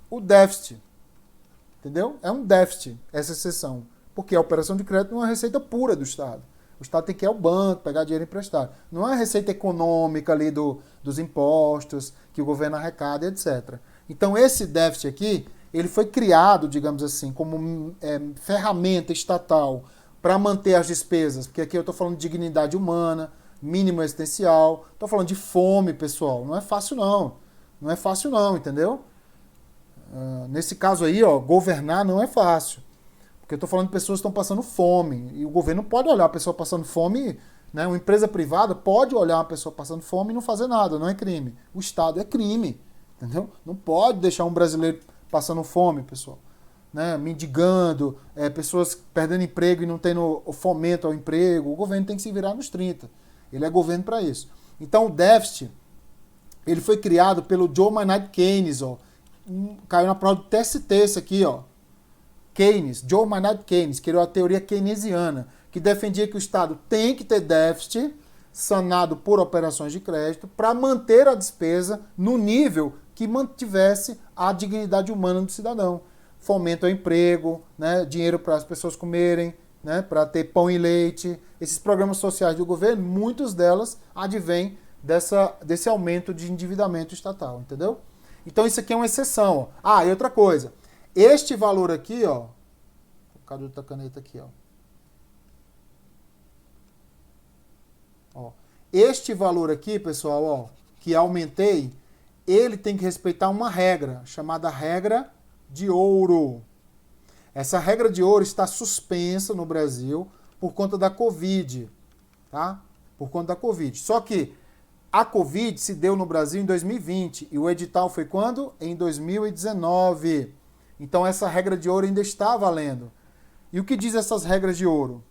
o déficit. Entendeu? É um déficit essa exceção. Porque a operação de crédito não é uma receita pura do Estado. O Estado tem que ir ao banco, pegar dinheiro emprestado. Não é a receita econômica ali dos impostos, que o governo arrecada, etc. Então, esse déficit aqui, ele foi criado, digamos assim, como ferramenta estatal para manter as despesas. Porque aqui eu estou falando de dignidade humana, mínimo existencial. Estou falando de fome, pessoal. Não é fácil, não. Não é fácil, não, entendeu? Nesse caso aí, ó, governar não é fácil. Porque eu estou falando de pessoas que estão passando fome. E o governo não pode olhar a pessoa passando fome, né? Uma empresa privada pode olhar uma pessoa passando fome e não fazer nada, não é crime. O Estado é crime, entendeu? Não pode deixar um brasileiro passando fome, pessoal. Né? Mendigando, pessoas perdendo emprego e não tendo fomento ao emprego. O governo tem que se virar nos 30. Ele é governo para isso. Então o déficit, ele foi criado pelo John Maynard Keynes, ó. Caiu na prova do TST isso aqui, ó. Keynes, John Maynard Keynes, criou a teoria keynesiana, que defendia que o Estado tem que ter déficit sanado por operações de crédito, para manter a despesa no nível que mantivesse a dignidade humana do cidadão. Fomento ao emprego, né, dinheiro para as pessoas comerem, né, para ter pão e leite. Esses programas sociais do governo, muitos delas advêm desse aumento de endividamento estatal, entendeu? Então isso aqui é uma exceção. Ó. Ah, e outra coisa. Este valor aqui, ó. Cadê outra caneta aqui, ó? Ó. Este valor aqui, pessoal, ó, que aumentei, ele tem que respeitar uma regra, chamada regra de ouro. Essa regra de ouro está suspensa no Brasil por conta da Covid, tá? Por conta da Covid. Só que a Covid se deu no Brasil em 2020 e o edital foi quando? Em 2019. Então essa regra de ouro ainda está valendo. E o que diz essas regras de ouro?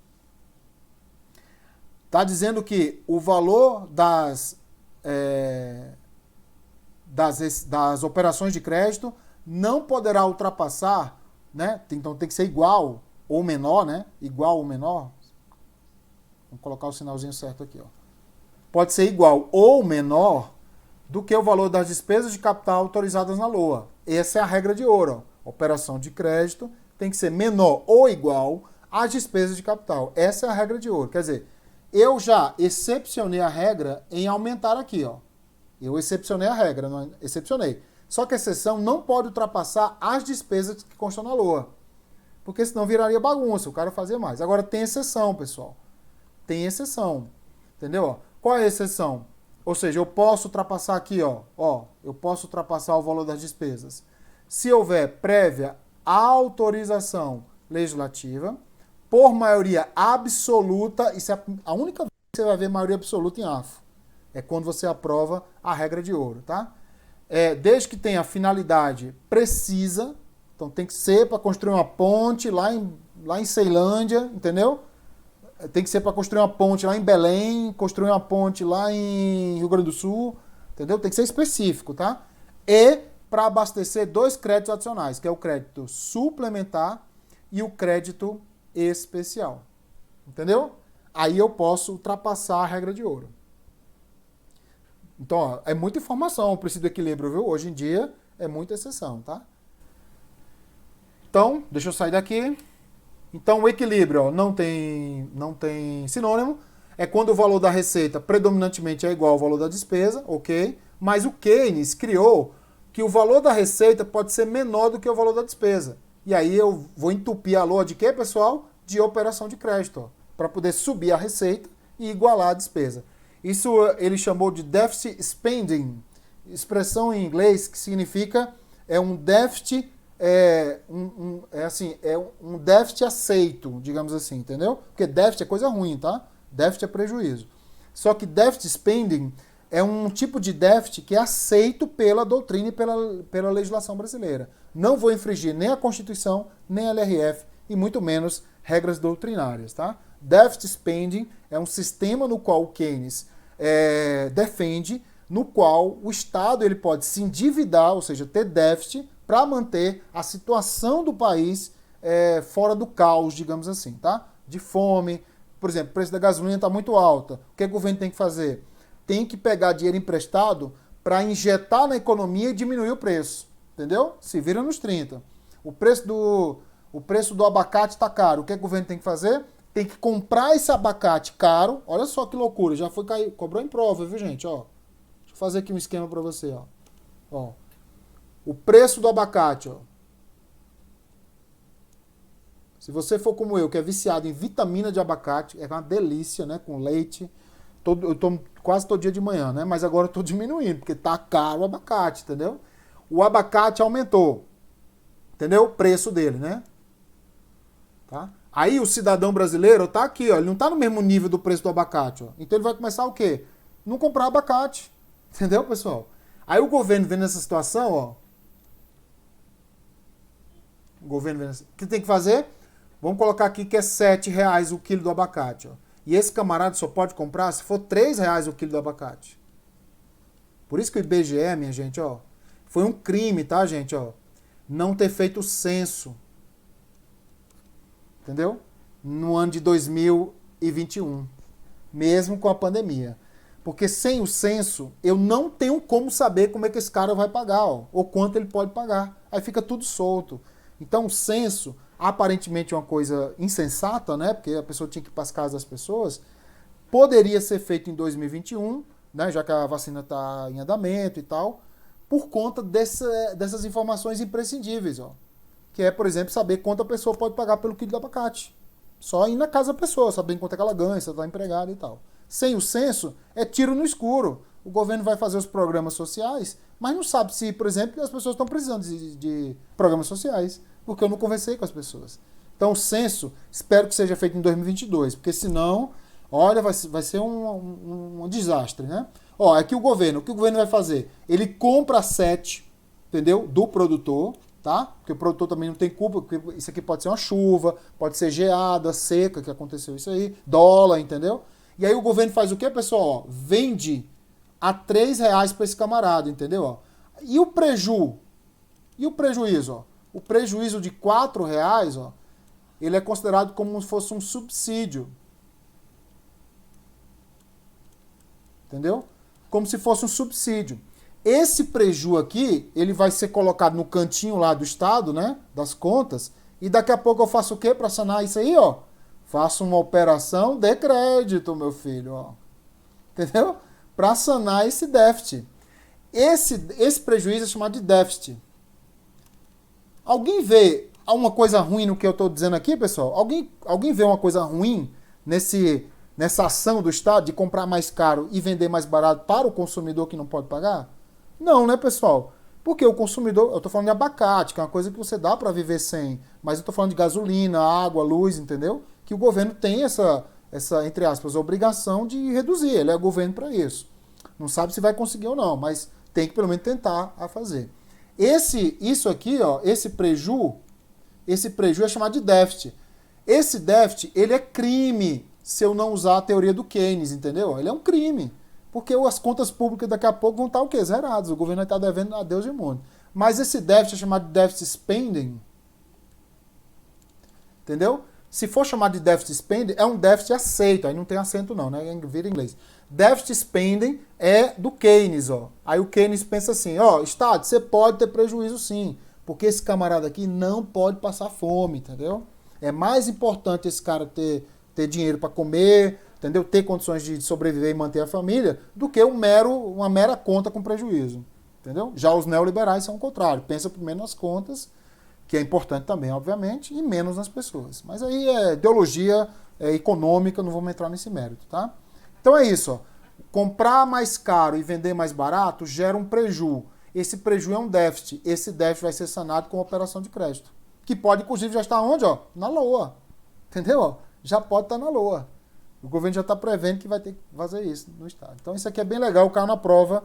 Está dizendo que o valor das operações de crédito não poderá ultrapassar, né? Então tem que ser igual ou menor, né? Igual ou menor. Vamos colocar o sinalzinho certo aqui, ó. Pode ser igual ou menor do que o valor das despesas de capital autorizadas na LOA. Essa é a regra de ouro. Ó. Operação de crédito tem que ser menor ou igual às despesas de capital. Essa é a regra de ouro. Quer dizer, eu já excepcionei a regra em aumentar aqui, ó. Eu excepcionei a regra, não excepcionei. Só que a exceção não pode ultrapassar as despesas que constam na LOA. Porque senão viraria bagunça, o cara fazia mais. Agora tem exceção, pessoal. Tem exceção. Entendeu? Qual é a exceção? Ou seja, eu posso ultrapassar aqui, ó. Eu posso ultrapassar o valor das despesas. Se houver prévia autorização legislativa, por maioria absoluta, isso é a única vez que você vai ver maioria absoluta em AFO. É quando você aprova a regra de ouro, tá? Desde que tenha finalidade precisa, então tem que ser para construir uma ponte lá em Ceilândia, entendeu? Tem que ser para construir uma ponte lá em Belém, construir uma ponte lá em Rio Grande do Sul, entendeu? Tem que ser específico, tá? E para abastecer 2 créditos adicionais, que é o crédito suplementar e o crédito especial, entendeu? Aí eu posso ultrapassar a regra de ouro. Então, ó, é muita informação o princípio do equilíbrio, viu? Hoje em dia é muita exceção, tá? Então, deixa eu sair daqui. Então, o equilíbrio ó, não tem sinônimo. É quando o valor da receita predominantemente é igual ao valor da despesa, ok? Mas o Keynes criou que o valor da receita pode ser menor do que o valor da despesa. E aí eu vou entupir a LOA de quê, pessoal? De operação de crédito, para poder subir a receita e igualar a despesa. Isso ele chamou de deficit spending, expressão em inglês que significa um déficit um déficit aceito, digamos assim, entendeu? Porque déficit é coisa ruim, tá? Déficit é prejuízo. Só que deficit spending é um tipo de déficit que é aceito pela doutrina e pela legislação brasileira. Não vou infringir nem a Constituição, nem a LRF, e muito menos regras doutrinárias, tá? Deficit spending é um sistema no qual o Keynes defende, no qual o Estado ele pode se endividar, ou seja, ter déficit, para manter a situação do país fora do caos, digamos assim, tá? De fome. Por exemplo, o preço da gasolina está muito alta. O que o governo tem que fazer? Tem que pegar dinheiro emprestado para injetar na economia e diminuir o preço. Entendeu? Se vira nos 30. O preço do abacate está caro. O que o governo tem que fazer? Tem que comprar esse abacate caro. Olha só que loucura. Já foi cair. Cobrou em prova, viu, gente? Ó. Deixa eu fazer aqui um esquema para você. Ó. O preço do abacate. Ó. Se você for como eu, que é viciado em vitamina de abacate, é uma delícia, né? Com leite. Eu tomo quase todo dia de manhã, né? Mas agora eu estou diminuindo, porque tá caro o abacate, entendeu? O abacate aumentou, entendeu? O preço dele, né? Tá? Aí o cidadão brasileiro tá aqui, ó. Ele não tá no mesmo nível do preço do abacate, ó. Então ele vai começar o quê? Não comprar abacate. Entendeu, pessoal? Aí o governo vendo essa situação, ó. O governo vendo essa... O que tem que fazer? Vamos colocar aqui que é R$7 o quilo do abacate, ó. E esse camarada só pode comprar se for R$3 o quilo do abacate. Por isso que o IBGE, minha gente, ó, foi um crime, tá, gente, ó, não ter feito o censo. Entendeu? No ano de 2021. mesmo com a pandemia. Porque sem o censo, eu não tenho como saber como é que esse cara vai pagar, ó, ou quanto ele pode pagar. Aí fica tudo solto. Então o censo, aparentemente é uma coisa insensata, né? Porque a pessoa tinha que ir para as casas das pessoas, poderia ser feito em 2021, né? Já que a vacina está em andamento e tal, por conta dessas informações imprescindíveis, ó. Que é, por exemplo, saber quanto a pessoa pode pagar pelo quilo de abacate. Só ir na casa da pessoa, saber quanto é que ela ganha, se ela está empregada e tal. Sem o censo, é tiro no escuro. O governo vai fazer os programas sociais, mas não sabe se, por exemplo, as pessoas estão precisando de programas sociais, porque eu não conversei com as pessoas. Então, o censo, espero que seja feito em 2022, porque senão, olha, vai ser um desastre, né? Ó, aqui o que o governo vai fazer? Ele compra a sete, entendeu? Do produtor, tá? Porque o produtor também não tem culpa, porque isso aqui pode ser uma chuva, pode ser geada, seca, que aconteceu isso aí, dólar, entendeu? E aí o governo faz o quê, pessoal? Ó, vende a R$3 para esse camarada, entendeu? Ó, e o prejuízo? E o prejuízo, ó? O prejuízo de R$4, ó, ele é considerado como se fosse um subsídio. Entendeu? Como se fosse um subsídio. Esse preju aqui, ele vai ser colocado no cantinho lá do Estado, né? Das contas. E daqui a pouco eu faço o quê para sanar isso aí, ó? Faço uma operação de crédito, meu filho, ó. Entendeu? Para sanar esse déficit. Esse prejuízo é chamado de déficit. Alguém vê uma coisa ruim no que eu estou dizendo aqui, pessoal? Alguém vê uma coisa ruim nessa ação do Estado de comprar mais caro e vender mais barato para o consumidor que não pode pagar? Não, né, pessoal? Porque o consumidor, eu estou falando de abacate, que é uma coisa que você dá para viver sem, mas eu estou falando de gasolina, água, luz, entendeu? Que o governo tem essa, entre aspas, obrigação de reduzir, ele é governo para isso. Não sabe se vai conseguir ou não, mas tem que pelo menos tentar a fazer. Isso aqui, ó, esse preju é chamado de déficit. Esse déficit, ele é crime se eu não usar a teoria do Keynes, entendeu? Ele é um crime. Porque as contas públicas daqui a pouco vão estar o quê? Zeradas. O governo vai estar devendo a Deus e o mundo. Mas esse déficit é chamado de deficit spending. Entendeu? Se for chamado de deficit spending, é um déficit aceito. Aí não tem acento não, né? Vira em inglês. Deficit spending é do Keynes, ó. Aí o Keynes pensa assim, ó, Estado, você pode ter prejuízo sim, porque esse camarada aqui não pode passar fome, entendeu? É mais importante esse cara ter dinheiro para comer, entendeu? Ter condições de sobreviver e manter a família, do que uma mera conta com prejuízo, entendeu? Já os neoliberais são o contrário, pensa primeiro nas contas, que é importante também, obviamente, e menos nas pessoas. Mas aí é ideologia econômica, não vamos entrar nesse mérito, tá? Então é isso, ó. Comprar mais caro e vender mais barato gera um preju. Esse preju é um déficit. Esse déficit vai ser sanado com operação de crédito. Que pode, inclusive, já estar onde? Ó? Na LOA. Entendeu? Já pode estar na LOA. O governo já está prevendo que vai ter que fazer isso no Estado. Então isso aqui é bem legal, caiu na prova.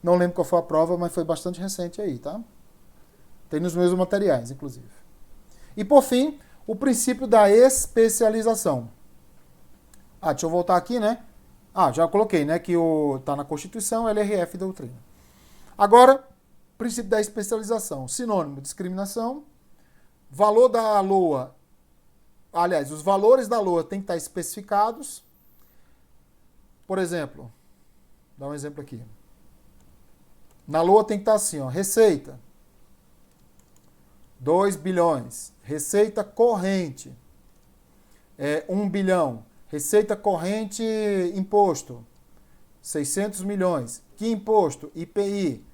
Não lembro qual foi a prova, mas foi bastante recente aí, tá? Tem nos meus materiais, inclusive. E por fim, o princípio da especialização. Deixa eu voltar aqui, né? Já coloquei, né? Que tá na Constituição, LRF doutrina. Agora, princípio da especialização. Sinônimo, discriminação. Valor da LOA. Aliás, os valores da LOA têm que estar especificados. Por exemplo, dá um exemplo aqui. Na LOA tem que estar assim, ó, receita, 2 bilhões. Receita corrente, 1 bilhão. Receita corrente, imposto, 600 milhões. Que imposto? IPI,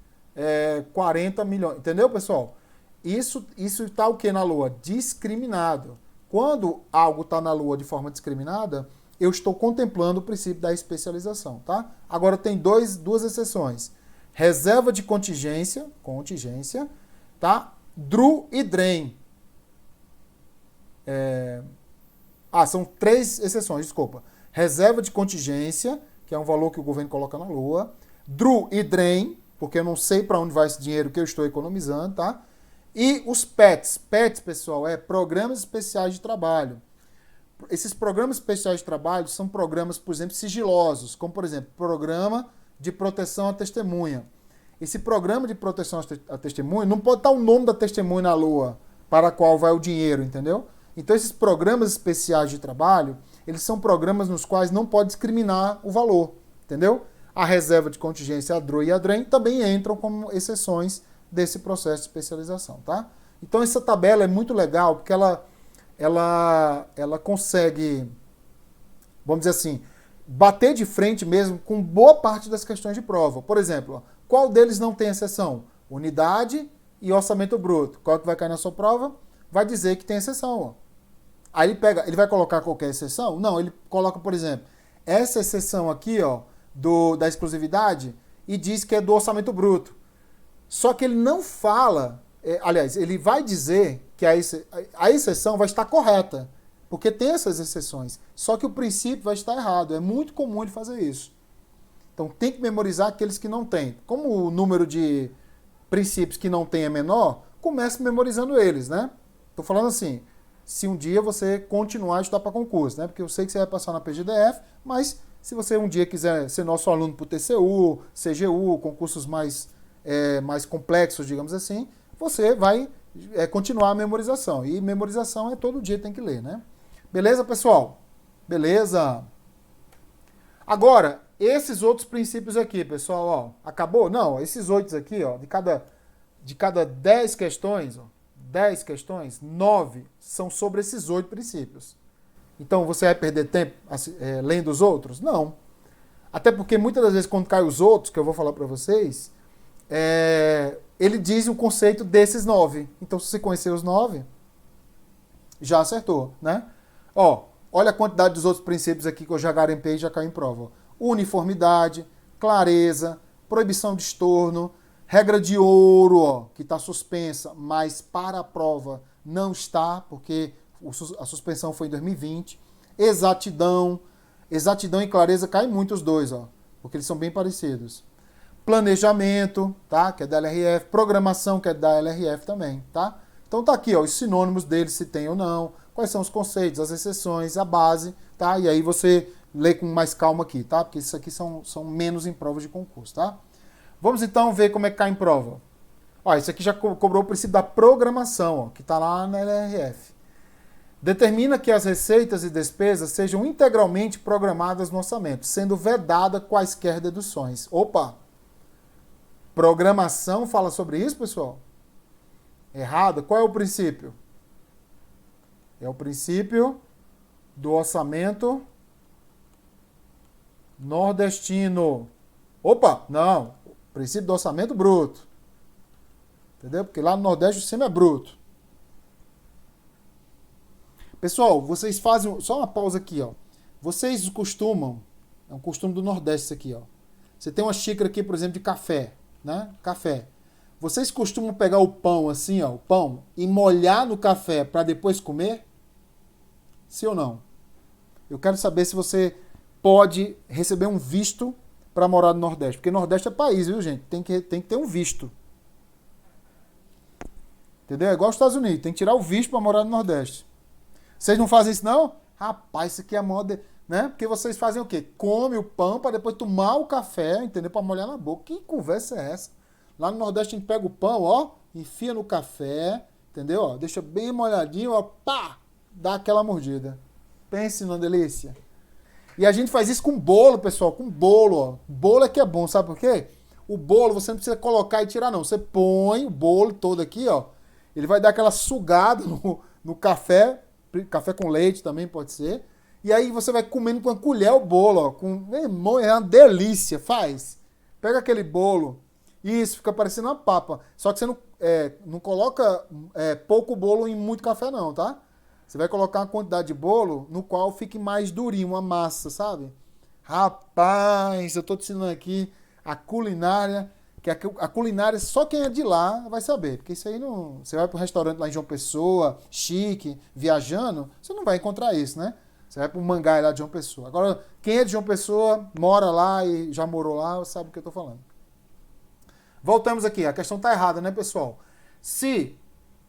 40 milhões. Entendeu, pessoal? Isso está o que na LOA? Discriminado. Quando algo está na LOA de forma discriminada, eu estou contemplando o princípio da especialização, tá? Agora tem duas exceções. Reserva de contingência, tá? DRU e DREM. São 3 exceções, desculpa. Reserva de contingência, que é um valor que o governo coloca na LOA. DRU e DREM, porque eu não sei para onde vai esse dinheiro que eu estou economizando, tá? E os PETs. PETs, pessoal, é Programas Especiais de Trabalho. Esses Programas Especiais de Trabalho são programas, por exemplo, sigilosos, como, por exemplo, Programa de Proteção à Testemunha. Esse Programa de Proteção à Testemunha não pode estar o nome da testemunha na LOA para a qual vai o dinheiro, entendeu? Então, esses Programas Especiais de Trabalho, eles são programas nos quais não pode discriminar o valor, entendeu? A reserva de contingência, a DRO e a DREM também entram como exceções desse processo de especialização, tá? Então essa tabela é muito legal porque ela consegue, vamos dizer assim, bater de frente mesmo com boa parte das questões de prova. Por exemplo, qual deles não tem exceção? Unidade e orçamento bruto. Qual que vai cair na sua prova? Vai dizer que tem exceção. Ó. Aí ele vai colocar qualquer exceção? Não, ele coloca, por exemplo, essa exceção aqui, ó, da exclusividade e diz que é do orçamento bruto. Só que ele não fala, aliás, ele vai dizer que a exceção vai estar correta, porque tem essas exceções. Só que o princípio vai estar errado. É muito comum ele fazer isso. Então tem que memorizar aqueles que não tem. Como o número de princípios que não tem é menor, comece memorizando eles, né? Estou falando assim, se um dia você continuar a estudar para concurso, né? Porque eu sei que você vai passar na PGDF, mas se você um dia quiser ser nosso aluno para o TCU, CGU, concursos mais complexos, digamos assim, você vai continuar a memorização. E memorização é todo dia, tem que ler, né? Beleza, pessoal? Beleza? Agora, esses outros princípios aqui, pessoal, ó, acabou? Não, esses 8 aqui, ó, de cada 10 questões, ó, 10 questões, 9 são sobre esses 8 princípios. Então, você vai perder tempo lendo os outros? Não. Até porque muitas das vezes, quando cai os outros, que eu vou falar para vocês, ele diz o conceito desses 9. Então, se você conhecer os 9, já acertou, né? Ó, olha a quantidade dos outros princípios aqui que eu já garimpei e já caiu em prova. Uniformidade, clareza, proibição de estorno, regra de ouro, ó, que está suspensa, mas para a prova não está, porque a suspensão foi em 2020. Exatidão e clareza caem muito os dois, ó, porque eles são bem parecidos. Planejamento, tá? Que é da LRF. Programação, que é da LRF também, tá? Então tá aqui, ó, os sinônimos deles, se tem ou não, quais são os conceitos, as exceções, a base, tá? E aí você lê com mais calma aqui, tá? Porque isso aqui são menos em provas de concurso, tá? Vamos então ver como é que cai em prova. Ó, isso aqui já cobrou o princípio da programação, ó, que tá lá na LRF. Determina que as receitas e despesas sejam integralmente programadas no orçamento, sendo vedada quaisquer deduções. Opa! Programação fala sobre isso, pessoal? Errado. Qual é o princípio? É o princípio do orçamento nordestino. Opa! Não. O princípio do orçamento bruto. Entendeu? Porque lá no Nordeste o sistema é bruto. Pessoal, vocês fazem... Só uma pausa aqui, ó. Vocês costumam... É um costume do Nordeste isso aqui, ó. Você tem uma xícara aqui, por exemplo, de café, né? Café. Vocês costumam pegar o pão assim, ó, o pão, e molhar no café para depois comer? Sim ou não? Eu quero saber se você pode receber um visto para morar no Nordeste. Porque Nordeste é país, viu, gente? Tem que ter um visto. Entendeu? É igual aos Estados Unidos. Tem que tirar o visto para morar no Nordeste. Vocês não fazem isso, não? Rapaz, isso aqui é moda, né? Porque vocês fazem o quê? Come o pão para depois tomar o café, entendeu? Para molhar na boca. Que conversa é essa? Lá no Nordeste a gente pega o pão, ó, enfia no café, entendeu? Ó, deixa bem molhadinho, ó, pá, dá aquela mordida. Pense numa delícia. E a gente faz isso com bolo, pessoal, com bolo, ó. Bolo é que é bom, sabe por quê? O bolo você não precisa colocar e tirar, não. Você põe o bolo todo aqui, ó. Ele vai dar aquela sugada no café, café com leite também pode ser. E aí você vai comendo com a colher o bolo, ó. Meu irmão, é uma delícia, faz. Pega aquele bolo. Isso, fica parecendo uma papa. Só que você não coloca pouco bolo em muito café não, tá? Você vai colocar uma quantidade de bolo no qual fique mais durinho, uma massa, sabe? Rapaz, eu tô te ensinando aqui a culinária, que a culinária só quem é de lá vai saber. Porque isso aí não... Você vai para um restaurante lá em João Pessoa, chique, viajando, você não vai encontrar isso, né? Você vai para um Mangai lá de João Pessoa. Agora, quem é de João Pessoa, mora lá e já morou lá, sabe o que eu tô falando. Voltamos aqui, a questão está errada, né, pessoal? Se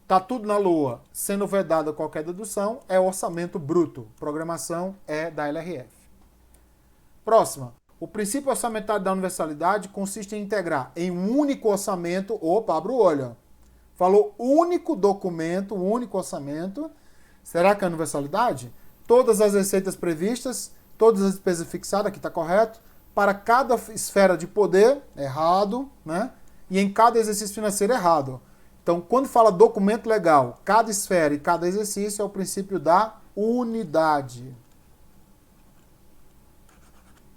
está tudo na lua, sendo vedada qualquer dedução, é orçamento bruto. Programação é da LRF. Próxima. O princípio orçamentário da universalidade consiste em integrar em um único orçamento... Opa, abre o olho. Falou único documento, único orçamento. Será que é universalidade? todas as receitas previstas, todas as despesas fixadas, aqui está correto, para cada esfera de poder, errado, né? E em cada exercício financeiro, errado. Então, quando fala documento legal, cada esfera e cada exercício é o princípio da unidade.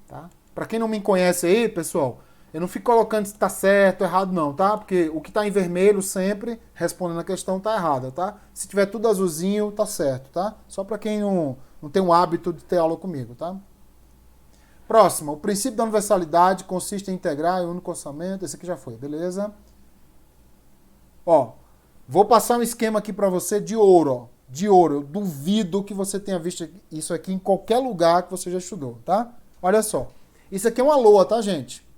Tá? Para quem não me conhece aí, pessoal, eu não fico colocando se está certo ou errado não, tá? Porque o que está em vermelho sempre, respondendo a questão, está errada, tá? Se tiver tudo azulzinho, tá certo, tá? Só para quem não tem o hábito de ter aula comigo, tá? Próximo, o princípio da universalidade consiste em integrar em um único orçamento. Esse aqui já foi, beleza? Ó, vou passar um esquema aqui para você de ouro, ó. De ouro. Eu duvido que você tenha visto isso aqui em qualquer lugar que você já estudou, tá? Olha só. Isso aqui é uma LOA, tá, gente?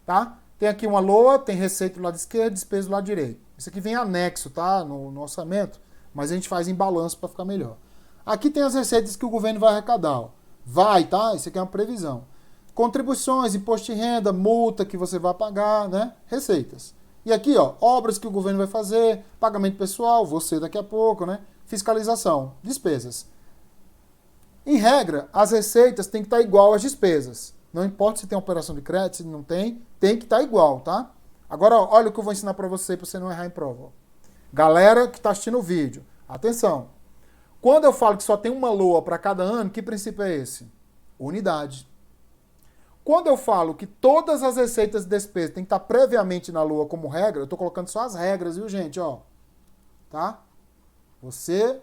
Tá? Tem aqui uma LOA, tem receita do lado esquerdo, despesa do lado direito. Isso aqui vem anexo, tá? No orçamento, mas a gente faz em balanço para ficar melhor. Aqui tem as receitas que o governo vai arrecadar, ó. Vai, tá? Isso aqui é uma previsão. Contribuições, imposto de renda, multa que você vai pagar, né? Receitas. E aqui, ó, obras que o governo vai fazer, pagamento pessoal, você daqui a pouco, né? Fiscalização, despesas. Em regra, as receitas têm que estar igual às despesas. Não importa se tem operação de crédito, se não tem, tem que estar igual, tá? Agora, ó, olha o que eu vou ensinar para você não errar em prova. Ó. Galera que está assistindo o vídeo, atenção. Quando eu falo que só tem uma LOA para cada ano, que princípio é esse? Unidade. Quando eu falo que todas as receitas e despesas têm que estar previamente na LOA como regra, eu estou colocando só as regras, viu, gente? Ó, tá? Você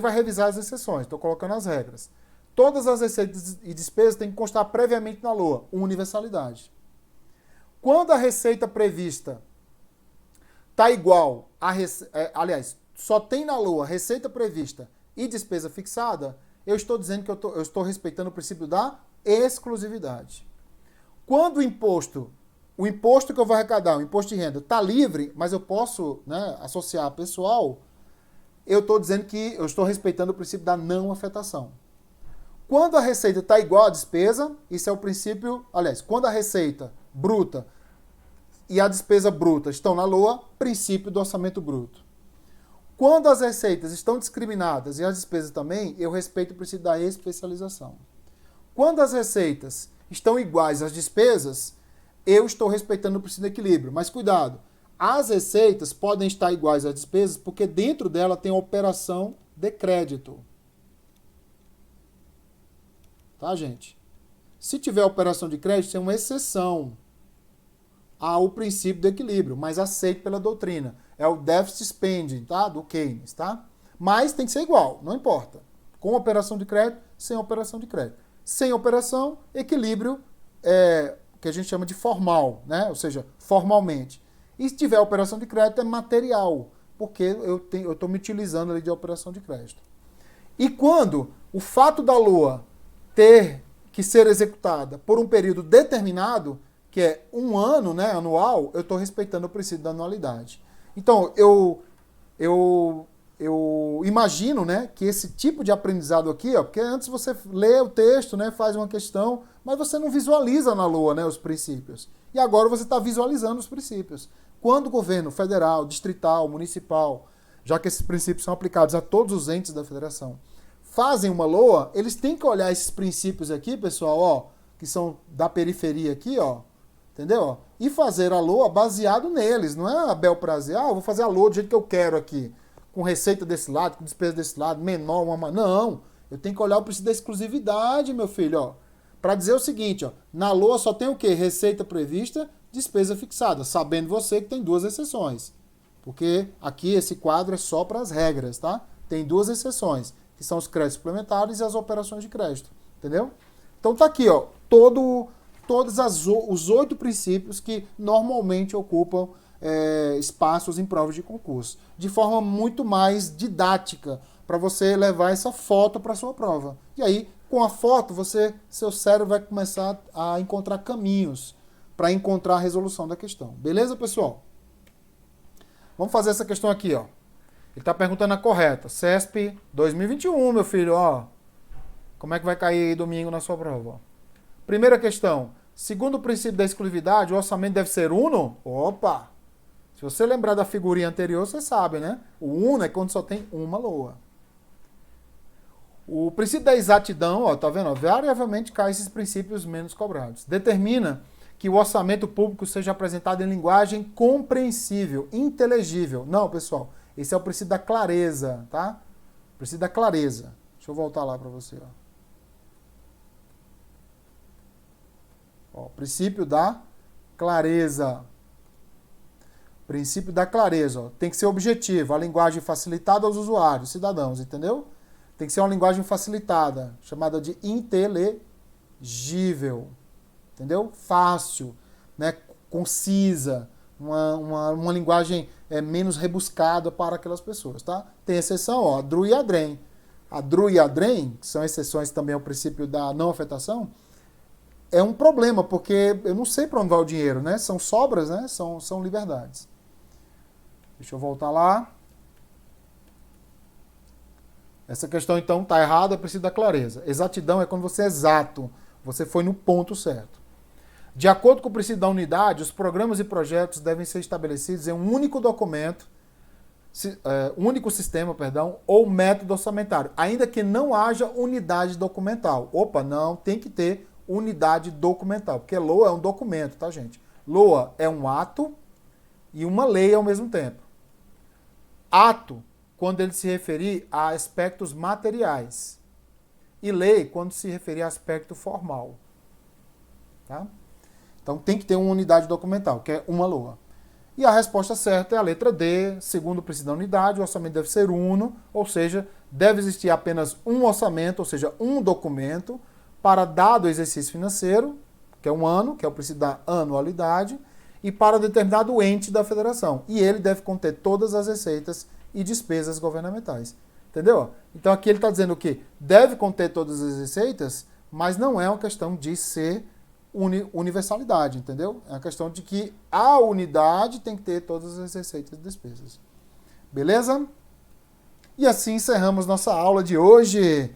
vai revisar as exceções, estou colocando as regras. Todas as receitas e despesas têm que constar previamente na LOA, universalidade. Quando a receita prevista está igual a... aliás, só tem na LOA receita prevista e despesa fixada, eu estou dizendo que eu estou respeitando o princípio da exclusividade. Quando o imposto que eu vou arrecadar, o imposto de renda, está livre, mas eu posso, né, associar pessoal, eu estou dizendo que eu estou respeitando o princípio da não afetação. Quando a receita está igual à despesa, isso é o princípio, aliás, quando a receita bruta e a despesa bruta estão na LOA, princípio do orçamento bruto. Quando as receitas estão discriminadas e as despesas também, eu respeito o princípio da especialização. Quando as receitas estão iguais às despesas, eu estou respeitando o princípio do equilíbrio. Mas cuidado, as receitas podem estar iguais às despesas porque dentro dela tem a operação de crédito. Tá, gente? Se tiver operação de crédito, é uma exceção ao princípio do equilíbrio, mas aceito pela doutrina. É o deficit spending, tá? Do Keynes, tá? Mas tem que ser igual, não importa. Com operação de crédito, sem operação de crédito. Sem operação, equilíbrio que a gente chama de formal, né? Ou seja, formalmente. E se tiver operação de crédito, é material, porque eu estou me utilizando ali de operação de crédito. E quando o fato da LOA ter que ser executada por um período determinado, que é um ano, né, anual, eu estou respeitando o princípio da anualidade. Então, eu imagino, né, que esse tipo de aprendizado aqui, ó, porque antes você lê o texto, né, faz uma questão, mas você não visualiza na LOA, né, os princípios. E agora você está visualizando os princípios. Quando o governo federal, distrital, municipal, já que esses princípios são aplicados a todos os entes da federação, fazem uma LOA, eles têm que olhar esses princípios aqui, pessoal, ó, que são da periferia aqui, ó, entendeu? E fazer a LOA baseado neles, não é a bel prazer, eu vou fazer a LOA do jeito que eu quero aqui, com receita desse lado, com despesa desse lado, menor, não, eu tenho que olhar o princípio da exclusividade, meu filho, ó, para dizer o seguinte, ó, na LOA só tem o quê? Receita prevista, despesa fixada, sabendo você que tem duas exceções, porque aqui esse quadro é só para as regras, tá? Tem duas exceções, que são os créditos suplementares e as operações de crédito, entendeu? Então tá aqui, ó, todos os 8 princípios que normalmente ocupam espaços em provas de concurso, de forma muito mais didática, para você levar essa foto para a sua prova. E aí, com a foto, seu cérebro vai começar a encontrar caminhos para encontrar a resolução da questão. Beleza, pessoal? Vamos fazer essa questão aqui, ó. Ele está perguntando a correta. CESP 2021, meu filho, ó. Como é que vai cair domingo na sua prova? Ó. Primeira questão. Segundo o princípio da exclusividade, o orçamento deve ser uno? Opa! Se você lembrar da figurinha anterior, você sabe, né? O uno é quando só tem uma LOA. O princípio da exatidão, ó, tá vendo? Ó, variavelmente cai esses princípios menos cobrados. Determina que o orçamento público seja apresentado em linguagem compreensível, inteligível. Não, pessoal, esse é o princípio da clareza, tá? O princípio da clareza. Deixa eu voltar lá para você, ó. Ó, princípio da clareza. Princípio da clareza, ó. Tem que ser objetivo, a linguagem facilitada aos usuários, cidadãos, entendeu? Tem que ser uma linguagem facilitada, chamada de inteligível, entendeu? Fácil, né? Concisa, uma linguagem menos rebuscada para aquelas pessoas, tá? Tem exceção, ó, a DRU e a DREM. A DRU e a DREM, que são exceções também ao princípio da não afetação, é um problema, porque eu não sei para onde vai o dinheiro, né? São sobras, né? São liberdades. Deixa eu voltar lá. Essa questão, então, está errada, precisa da clareza. Exatidão é quando você é exato, você foi no ponto certo. De acordo com o princípio da unidade, os programas e projetos devem ser estabelecidos em um único documento, único sistema, ou método orçamentário, ainda que não haja unidade documental. Opa, não, tem que ter unidade documental, porque LOA é um documento, tá, gente? LOA é um ato e uma lei ao mesmo tempo. Ato, quando ele se referir a aspectos materiais. E lei, quando se referir a aspecto formal. Tá? Então tem que ter uma unidade documental, que é uma LOA. E a resposta certa é a letra D, segundo o princípio da unidade, o orçamento deve ser uno, ou seja, deve existir apenas um orçamento, ou seja, um documento, para dado exercício financeiro, que é um ano, que é o princípio da anualidade, e para determinado ente da federação. E ele deve conter todas as receitas e despesas governamentais. Entendeu? Então aqui ele está dizendo que deve conter todas as receitas, mas não é uma questão de ser universalidade, entendeu? É uma questão de que a unidade tem que ter todas as receitas e despesas. Beleza? E assim encerramos nossa aula de hoje.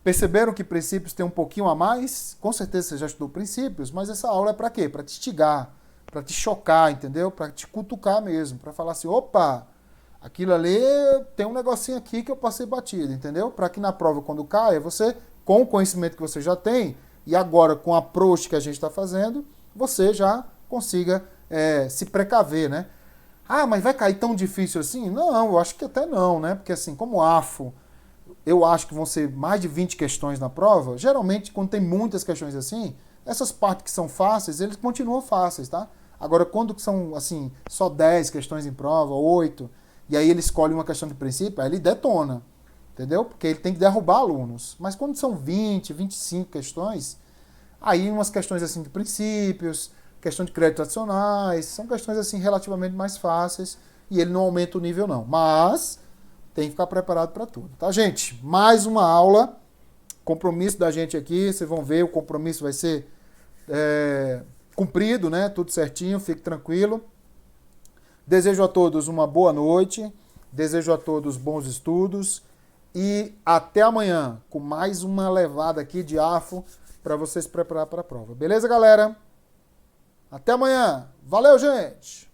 Perceberam que princípios tem um pouquinho a mais? Com certeza você já estudou princípios, mas essa aula é para quê? Para te instigar, para te chocar, entendeu? Para te cutucar mesmo, para falar assim, opa, aquilo ali tem um negocinho aqui que eu passei batido, entendeu? Para que na prova, quando caia, você, com o conhecimento que você já tem, e agora com o approach que a gente está fazendo, você já consiga se precaver, né? Ah, mas vai cair tão difícil assim? Não, eu acho que até não, né? Porque assim, como AFO, eu acho que vão ser mais de 20 questões na prova, geralmente quando tem muitas questões assim, essas partes que são fáceis, eles continuam fáceis, tá? Agora, quando são, assim, só 10 questões em prova, 8, e aí ele escolhe uma questão de princípio, aí ele detona, entendeu? Porque ele tem que derrubar alunos. Mas quando são 20, 25 questões, aí umas questões assim de princípios, questão de créditos adicionais, são questões assim relativamente mais fáceis, e ele não aumenta o nível não. Mas tem que ficar preparado para tudo, tá, gente? Mais uma aula, compromisso da gente aqui, vocês vão ver, o compromisso vai ser cumprido, né? Tudo certinho, fique tranquilo. Desejo a todos uma boa noite, desejo a todos bons estudos e até amanhã com mais uma levada aqui de AFO para vocês preparar para a prova. Beleza, galera? Até amanhã. Valeu, gente!